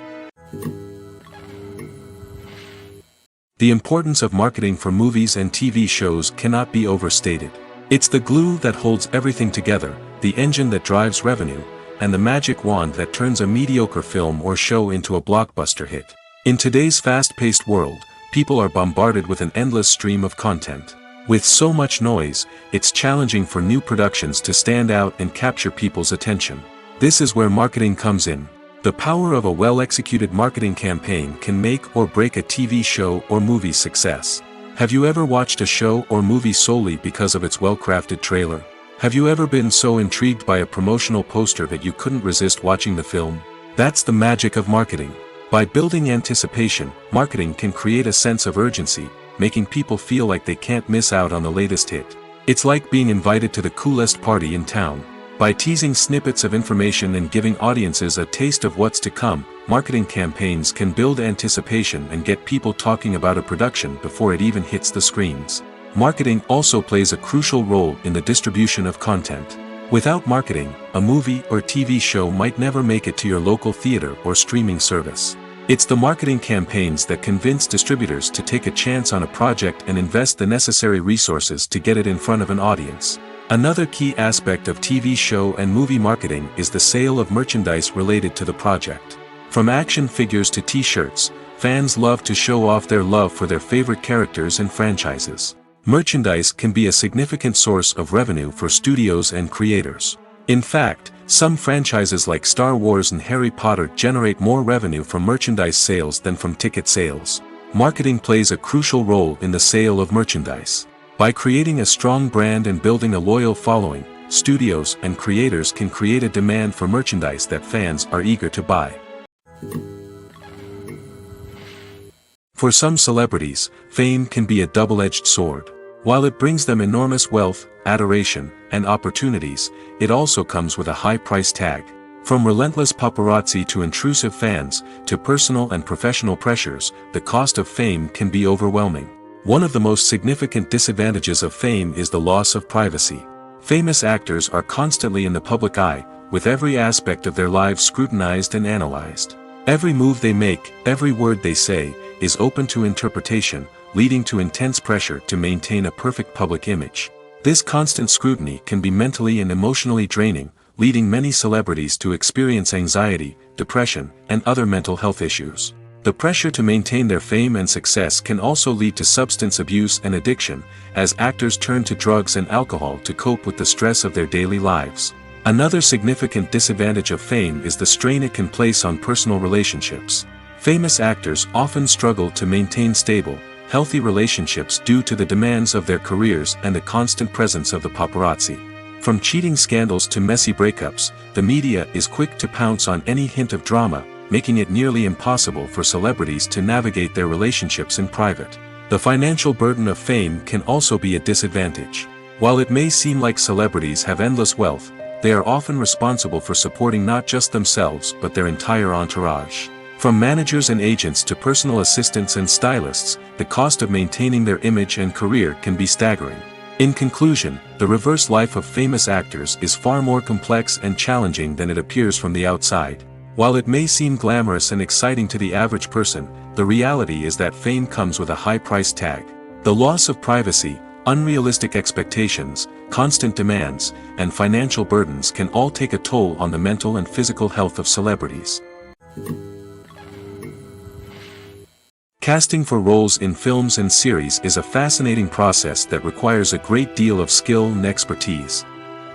The importance of marketing for movies and TV shows cannot be overstated. It's the glue that holds everything together, the engine that drives revenue, and the magic wand that turns a mediocre film or show into a blockbuster hit. In today's fast-paced world, people are bombarded with an endless stream of content. With so much noise, it's challenging for new productions to stand out and capture people's attention. This is where marketing comes in. The power of a well-executed marketing campaign can make or break a TV show or movie's success. Have you ever watched a show or movie solely because of its well-crafted trailer? Have you ever been so intrigued by a promotional poster that you couldn't resist watching the film? That's the magic of marketing. By building anticipation, marketing can create a sense of urgency, making people feel like they can't miss out on the latest hit. It's like being invited to the coolest party in town. By teasing snippets of information and giving audiences a taste of what's to come, marketing campaigns can build anticipation and get people talking about a production before it even hits the screens. Marketing also plays a crucial role in the distribution of content. Without marketing, a movie or TV show might never make it to your local theater or streaming service. It's the marketing campaigns that convince distributors to take a chance on a project and invest the necessary resources to get it in front of an audience. Another key aspect of TV show and movie marketing is the sale of merchandise related to the project. From action figures to t-shirts, fans love to show off their love for their favorite characters and franchises. Merchandise can be a significant source of revenue for studios and creators. In fact, some franchises like Star Wars and Harry Potter generate more revenue from merchandise sales than from ticket sales. Marketing plays a crucial role in the sale of merchandise. By creating a strong brand and building a loyal following, studios and creators can create a demand for merchandise that fans are eager to buy. For some celebrities, fame can be a double-edged sword. While it brings them enormous wealth, adoration, and opportunities, it also comes with a high price tag. From relentless paparazzi to intrusive fans, to personal and professional pressures, the cost of fame can be overwhelming. One of the most significant disadvantages of fame is the loss of privacy. Famous actors are constantly in the public eye, with every aspect of their lives scrutinized and analyzed. Every move they make, every word they say, is open to interpretation, leading to intense pressure to maintain a perfect public image. This constant scrutiny can be mentally and emotionally draining, leading many celebrities to experience anxiety, depression, and other mental health issues. The pressure to maintain their fame and success can also lead to substance abuse and addiction, as actors turn to drugs and alcohol to cope with the stress of their daily lives. Another significant disadvantage of fame is the strain it can place on personal relationships. Famous actors often struggle to maintain stable, healthy relationships due to the demands of their careers and the constant presence of the paparazzi. From cheating scandals to messy breakups, the media is quick to pounce on any hint of drama, making it nearly impossible for celebrities to navigate their relationships in private. The financial burden of fame can also be a disadvantage. While it may seem like celebrities have endless wealth, they are often responsible for supporting not just themselves but their entire entourage. From managers and agents to personal assistants and stylists, the cost of maintaining their image and career can be staggering. In conclusion, the reverse life of famous actors is far more complex and challenging than it appears from the outside. While it may seem glamorous and exciting to the average person, the reality is that fame comes with a high price tag. The loss of privacy, unrealistic expectations, constant demands, and financial burdens can all take a toll on the mental and physical health of celebrities. Casting for roles in films and series is a fascinating process that requires a great deal of skill and expertise.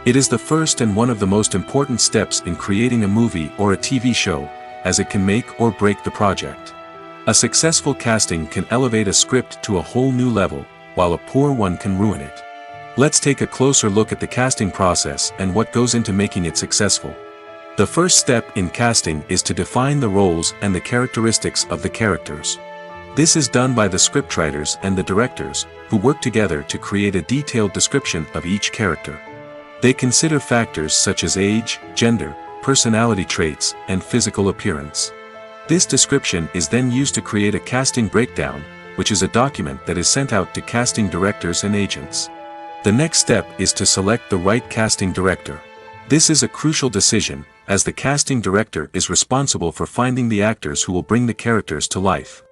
It is the first and one of the most important steps in creating a movie or a TV show, as it can make or break the project. A successful casting can elevate a script to a whole new level, while a poor one can ruin it. Let's take a closer look at the casting process and what goes into making it successful. The first step in casting is to define the roles and the characteristics of the characters. This is done by the scriptwriters and the directors, who work together to create a detailed description of each character. They consider factors such as age, gender, personality traits, and physical appearance. This description is then used to create a casting breakdown, which is a document that is sent out to casting directors and agents. The next step is to select the right casting director. This is a crucial decision, as the casting director is responsible for finding the actors who will bring the characters to life.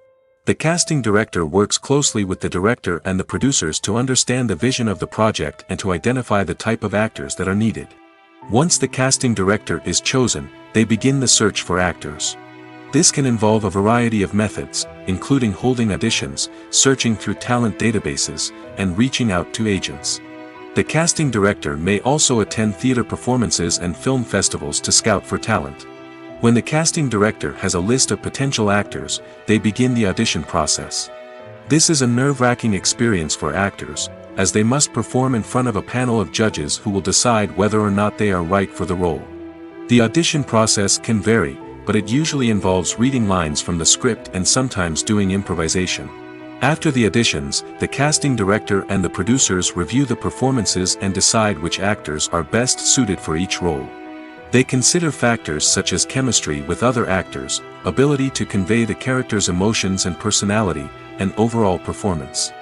The casting director works closely with the director and the producers to understand the vision of the project and to identify the type of actors that are needed. Once the casting director is chosen, they begin the search for actors. This can involve a variety of methods, including holding auditions, searching through talent databases, and reaching out to agents. The casting director may also attend theater performances and film festivals to scout for talent. When the casting director has a list of potential actors, they begin the audition process. This is a nerve-wracking experience for actors, as they must perform in front of a panel of judges who will decide whether or not they are right for the role. The audition process can vary, but it usually involves reading lines from the script and sometimes doing improvisation. After the auditions, the casting director and the producers review the performances and decide which actors are best suited for each role. They consider factors such as chemistry with other actors, ability to convey the character's emotions and personality, and overall performance.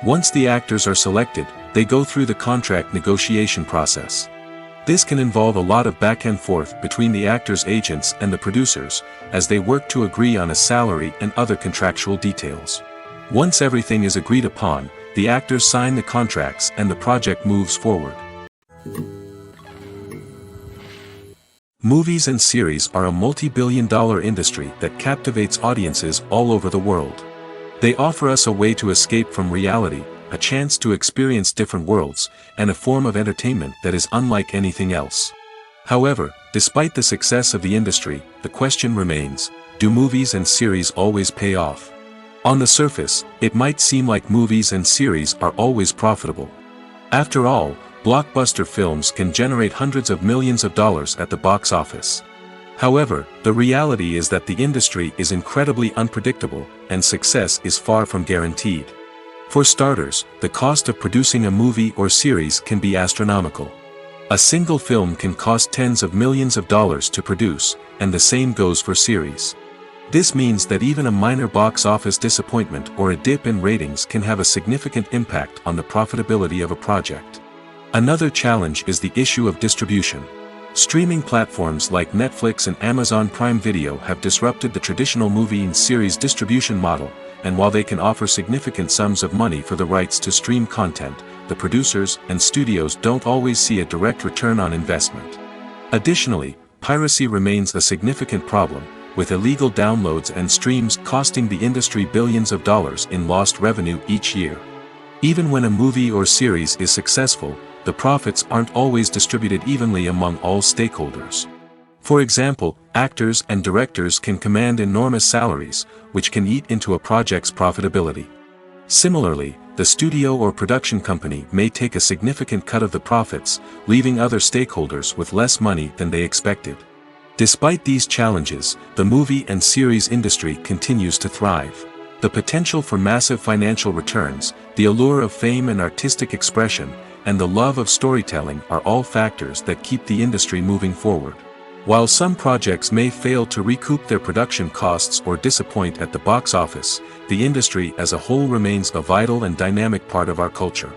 Once the actors are selected, they go through the contract negotiation process. This can involve a lot of back and forth between the actors' agents and the producers, as they work to agree on a salary and other contractual details. Once everything is agreed upon, the actors sign the contracts and the project moves forward. Movies and series are a multi-billion-dollar industry that captivates audiences all over the world. They offer us a way to escape from reality, a chance to experience different worlds, and a form of entertainment that is unlike anything else. However, despite the success of the industry, the question remains, do movies and series always pay off? On the surface, it might seem like movies and series are always profitable. After all, blockbuster films can generate hundreds of millions of dollars at the box office. However, the reality is that the industry is incredibly unpredictable, and success is far from guaranteed. For starters, the cost of producing a movie or series can be astronomical. A single film can cost tens of millions of dollars to produce, and the same goes for series. This means that even a minor box office disappointment or a dip in ratings can have a significant impact on the profitability of a project. Another challenge is the issue of distribution. Streaming platforms like Netflix and Amazon Prime Video have disrupted the traditional movie and series distribution model, and while they can offer significant sums of money for the rights to stream content, the producers and studios don't always see a direct return on investment. Additionally, piracy remains a significant problem, with illegal downloads and streams costing the industry billions of dollars in lost revenue each year. Even when a movie or series is successful, the profits aren't always distributed evenly among all stakeholders. For example, actors and directors can command enormous salaries, which can eat into a project's profitability. Similarly, the studio or production company may take a significant cut of the profits, leaving other stakeholders with less money than they expected. Despite these challenges, the movie and series industry continues to thrive. The potential for massive financial returns, the allure of fame and artistic expression, and the love of storytelling are all factors that keep the industry moving forward. While some projects may fail to recoup their production costs or disappoint at the box office, the industry as a whole remains a vital and dynamic part of our culture.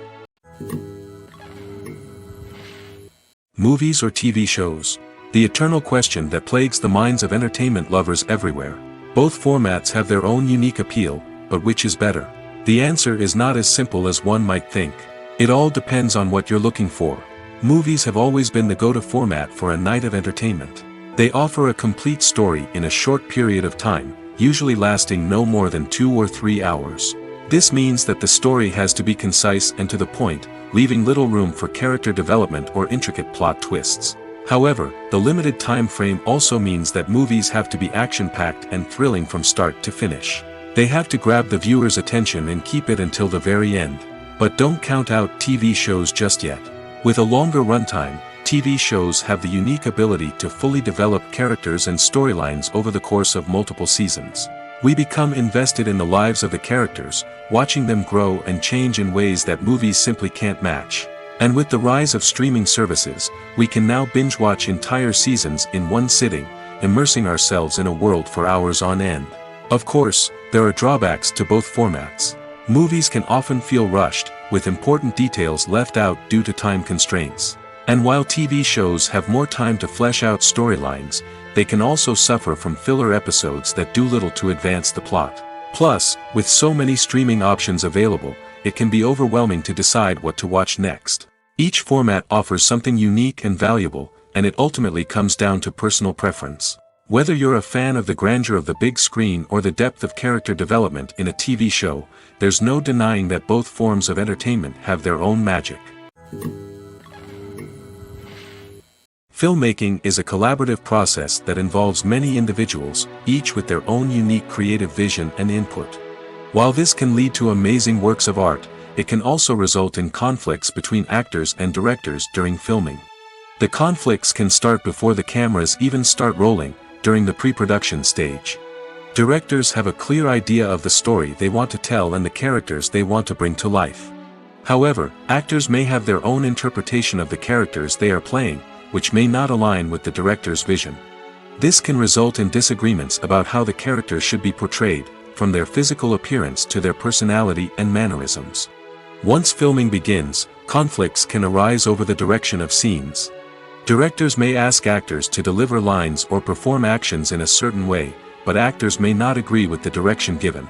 Movies or TV shows? The eternal question that plagues the minds of entertainment lovers everywhere. Both formats have their own unique appeal, but which is better? The answer is not as simple as one might think. It all depends on what you're looking for. Movies have always been the go-to format for a night of entertainment. They offer a complete story in a short period of time, usually lasting no more than 2 or 3 hours. This means that the story has to be concise and to the point, leaving little room for character development or intricate plot twists. However, the limited time frame also means that movies have to be action-packed and thrilling from start to finish. They have to grab the viewer's attention and keep it until the very end. But don't count out TV shows just yet. With a longer runtime, TV shows have the unique ability to fully develop characters and storylines over the course of multiple seasons. We become invested in the lives of the characters, watching them grow and change in ways that movies simply can't match. And with the rise of streaming services, we can now binge-watch entire seasons in one sitting, immersing ourselves in a world for hours on end. Of course, there are drawbacks to both formats. Movies can often feel rushed, with important details left out due to time constraints. And while TV shows have more time to flesh out storylines, they can also suffer from filler episodes that do little to advance the plot. Plus, with so many streaming options available, it can be overwhelming to decide what to watch next. Each format offers something unique and valuable, and it ultimately comes down to personal preference. Whether you're a fan of the grandeur of the big screen or the depth of character development in a TV show, there's no denying that both forms of entertainment have their own magic. Filmmaking is a collaborative process that involves many individuals, each with their own unique creative vision and input. While this can lead to amazing works of art, it can also result in conflicts between actors and directors during filming. The conflicts can start before the cameras even start rolling, during the pre-production stage. Directors have a clear idea of the story they want to tell and the characters they want to bring to life. However, actors may have their own interpretation of the characters they are playing, which may not align with the director's vision. This can result in disagreements about how the characters should be portrayed, from their physical appearance to their personality and mannerisms. Once filming begins, conflicts can arise over the direction of scenes. Directors may ask actors to deliver lines or perform actions in a certain way, but actors may not agree with the direction given.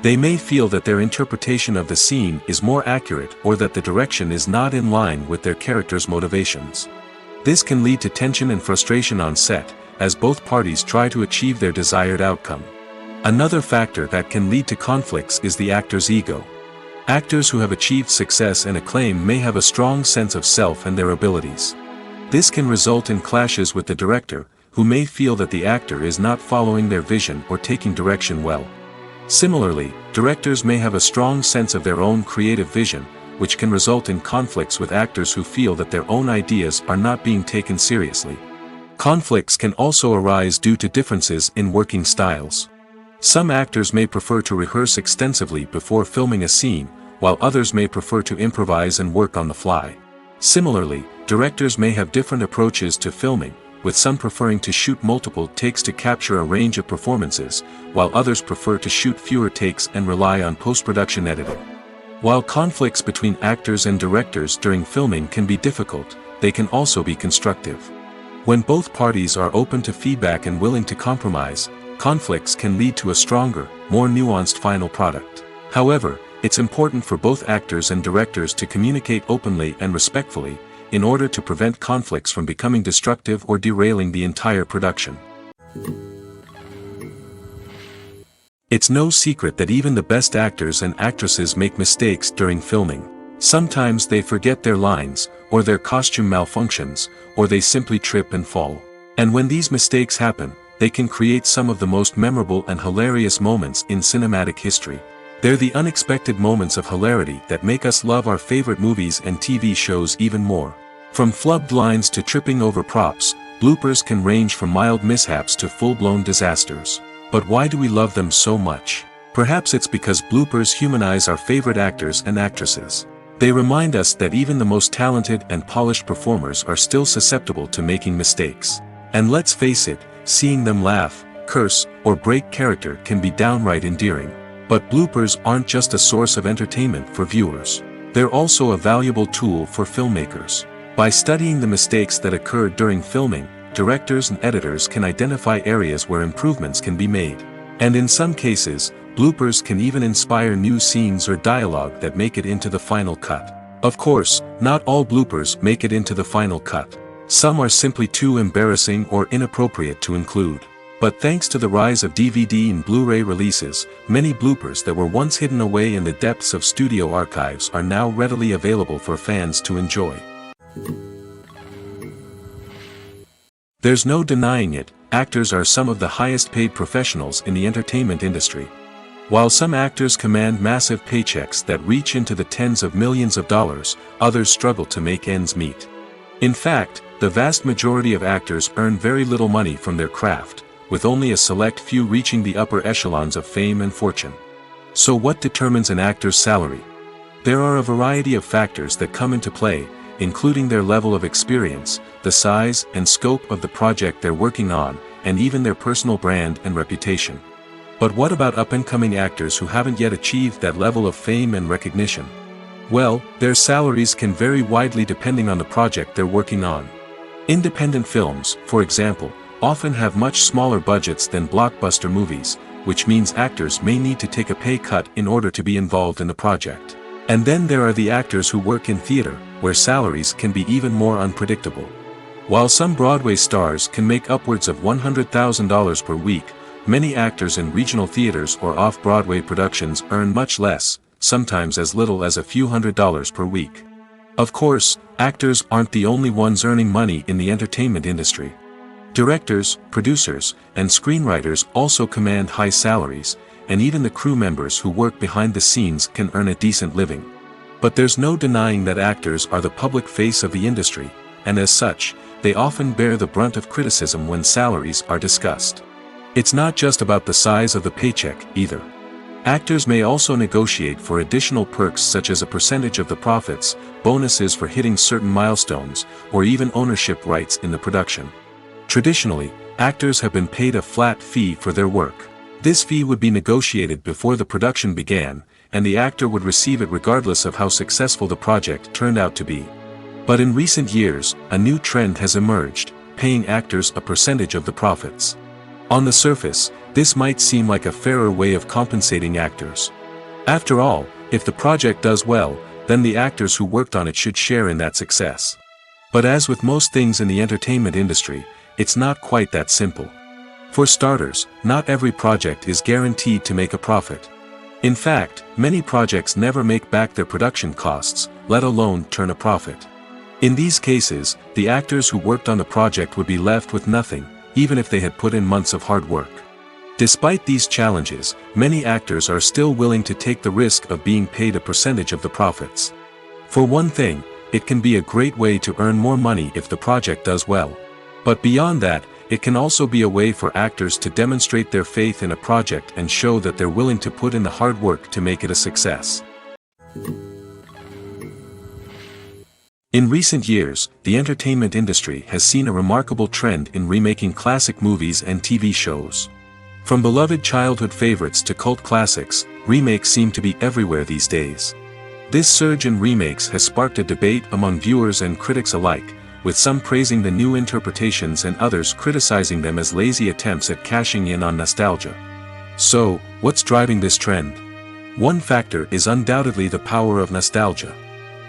They may feel that their interpretation of the scene is more accurate or that the direction is not in line with their character's motivations. This can lead to tension and frustration on set, as both parties try to achieve their desired outcome. Another factor that can lead to conflicts is the actor's ego. Actors who have achieved success and acclaim may have a strong sense of self and their abilities. This can result in clashes with the director, who may feel that the actor is not following their vision or taking direction well. Similarly, directors may have a strong sense of their own creative vision, which can result in conflicts with actors who feel that their own ideas are not being taken seriously. Conflicts can also arise due to differences in working styles. Some actors may prefer to rehearse extensively before filming a scene, while others may prefer to improvise and work on the fly. Similarly, directors may have different approaches to filming, with some preferring to shoot multiple takes to capture a range of performances, while others prefer to shoot fewer takes and rely on post-production editing. While conflicts between actors and directors during filming can be difficult, they can also be constructive. When both parties are open to feedback and willing to compromise, conflicts can lead to a stronger, more nuanced final product. However, it's important for both actors and directors to communicate openly and respectfully, in order to prevent conflicts from becoming destructive or derailing the entire production. It's no secret that even the best actors and actresses make mistakes during filming. Sometimes they forget their lines, or their costume malfunctions, or they simply trip and fall. And when these mistakes happen, they can create some of the most memorable and hilarious moments in cinematic history. They're the unexpected moments of hilarity that make us love our favorite movies and TV shows even more. From flubbed lines to tripping over props, bloopers can range from mild mishaps to full-blown disasters. But why do we love them so much? Perhaps it's because bloopers humanize our favorite actors and actresses. They remind us that even the most talented and polished performers are still susceptible to making mistakes. And let's face it, seeing them laugh, curse, or break character can be downright endearing. But bloopers aren't just a source of entertainment for viewers. They're also a valuable tool for filmmakers. By studying the mistakes that occurred during filming, directors and editors can identify areas where improvements can be made. And in some cases, bloopers can even inspire new scenes or dialogue that make it into the final cut. Of course, not all bloopers make it into the final cut. Some are simply too embarrassing or inappropriate to include. But thanks to the rise of DVD and Blu-ray releases, many bloopers that were once hidden away in the depths of studio archives are now readily available for fans to enjoy. There's no denying it, actors are some of the highest paid professionals in the entertainment industry. While some actors command massive paychecks that reach into the tens of millions of dollars, others struggle to make ends meet. In fact, the vast majority of actors earn very little money from their craft, with only a select few reaching the upper echelons of fame and fortune. So what determines an actor's salary? There are a variety of factors that come into play, including their level of experience, the size and scope of the project they're working on, and even their personal brand and reputation. But what about up-and-coming actors who haven't yet achieved that level of fame and recognition? Well, their salaries can vary widely depending on the project they're working on. Independent films, for example, often have much smaller budgets than blockbuster movies, which means actors may need to take a pay cut in order to be involved in the project. And then there are the actors who work in theater, where salaries can be even more unpredictable. While some Broadway stars can make upwards of $100,000 per week, many actors in regional theaters or off-Broadway productions earn much less, sometimes as little as a few $100s per week. Of course, actors aren't the only ones earning money in the entertainment industry. Directors, producers, and screenwriters also command high salaries, and even the crew members who work behind the scenes can earn a decent living. But there's no denying that actors are the public face of the industry, and as such, they often bear the brunt of criticism when salaries are discussed. It's not just about the size of the paycheck, either. Actors may also negotiate for additional perks such as a percentage of the profits, bonuses for hitting certain milestones, or even ownership rights in the production. Traditionally, actors have been paid a flat fee for their work. This fee would be negotiated before the production began, and the actor would receive it regardless of how successful the project turned out to be. But in recent years, a new trend has emerged, paying actors a percentage of the profits. On the surface, this might seem like a fairer way of compensating actors. After all, if the project does well, then the actors who worked on it should share in that success. But as with most things in the entertainment industry, it's not quite that simple. For starters, not every project is guaranteed to make a profit. In fact, many projects never make back their production costs, let alone turn a profit. In these cases, the actors who worked on the project would be left with nothing, even if they had put in months of hard work. Despite these challenges, many actors are still willing to take the risk of being paid a percentage of the profits. For one thing, it can be a great way to earn more money if the project does well. But beyond that, it can also be a way for actors to demonstrate their faith in a project and show that they're willing to put in the hard work to make it a success. In recent years, the entertainment industry has seen a remarkable trend in remaking classic movies and TV shows. From beloved childhood favorites to cult classics, remakes seem to be everywhere these days. This surge in remakes has sparked a debate among viewers and critics alike, with some praising the new interpretations and others criticizing them as lazy attempts at cashing in on nostalgia. So, what's driving this trend? One factor is undoubtedly the power of nostalgia.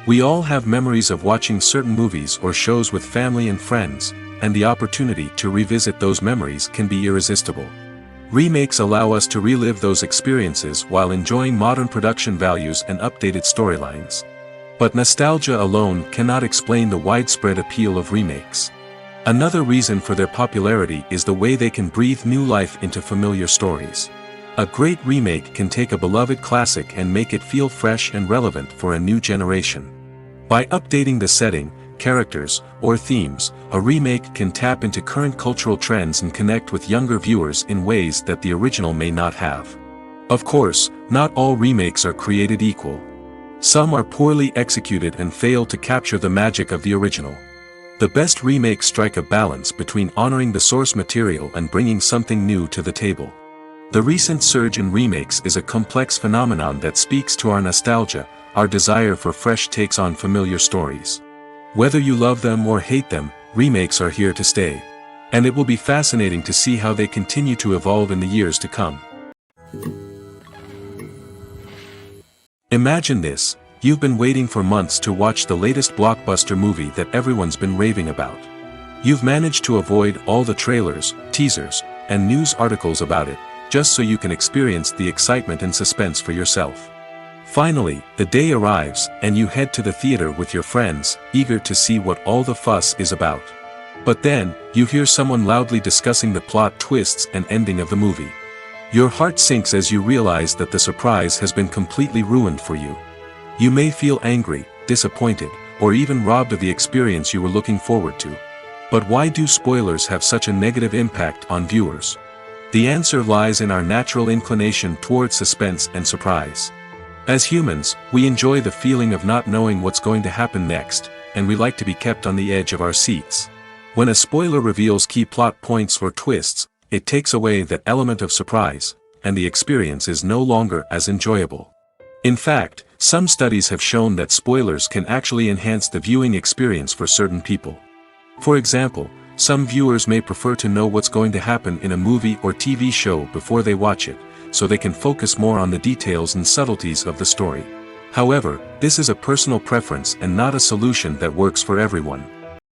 We all have memories of watching certain movies or shows with family and friends, and the opportunity to revisit those memories can be irresistible. Remakes allow us to relive those experiences while enjoying modern production values and updated storylines. But nostalgia alone cannot explain the widespread appeal of remakes. Another reason for their popularity is the way they can breathe new life into familiar stories. A great remake can take a beloved classic and make it feel fresh and relevant for a new generation. By updating the setting, characters, or themes, a remake can tap into current cultural trends and connect with younger viewers in ways that the original may not have. Of course, not all remakes are created equal. Some are poorly executed and fail to capture the magic of the original. The best remakes strike a balance between honoring the source material and bringing something new to the table. The recent surge in remakes is a complex phenomenon that speaks to our nostalgia, our desire for fresh takes on familiar stories. Whether you love them or hate them, remakes are here to stay. And it will be fascinating to see how they continue to evolve in the years to come. Imagine this: you've been waiting for months to watch the latest blockbuster movie that everyone's been raving about. You've managed to avoid all the trailers, teasers, and news articles about it, just so you can experience the excitement and suspense for yourself. Finally, the day arrives, and you head to the theater with your friends, eager to see what all the fuss is about. But then, you hear someone loudly discussing the plot twists and ending of the movie. Your heart sinks as you realize that the surprise has been completely ruined for you. You may feel angry, disappointed, or even robbed of the experience you were looking forward to. But why do spoilers have such a negative impact on viewers? The answer lies in our natural inclination towards suspense and surprise. As humans, we enjoy the feeling of not knowing what's going to happen next, and we like to be kept on the edge of our seats. When a spoiler reveals key plot points or twists, it takes away that element of surprise, and the experience is no longer as enjoyable. In fact, Some studies have shown that spoilers can actually enhance the viewing experience for certain people. For example, some viewers may prefer to know what's going to happen in a movie or TV show before they watch it, so they can focus more on the details and subtleties of the story. However, this is a personal preference and not a solution that works for everyone.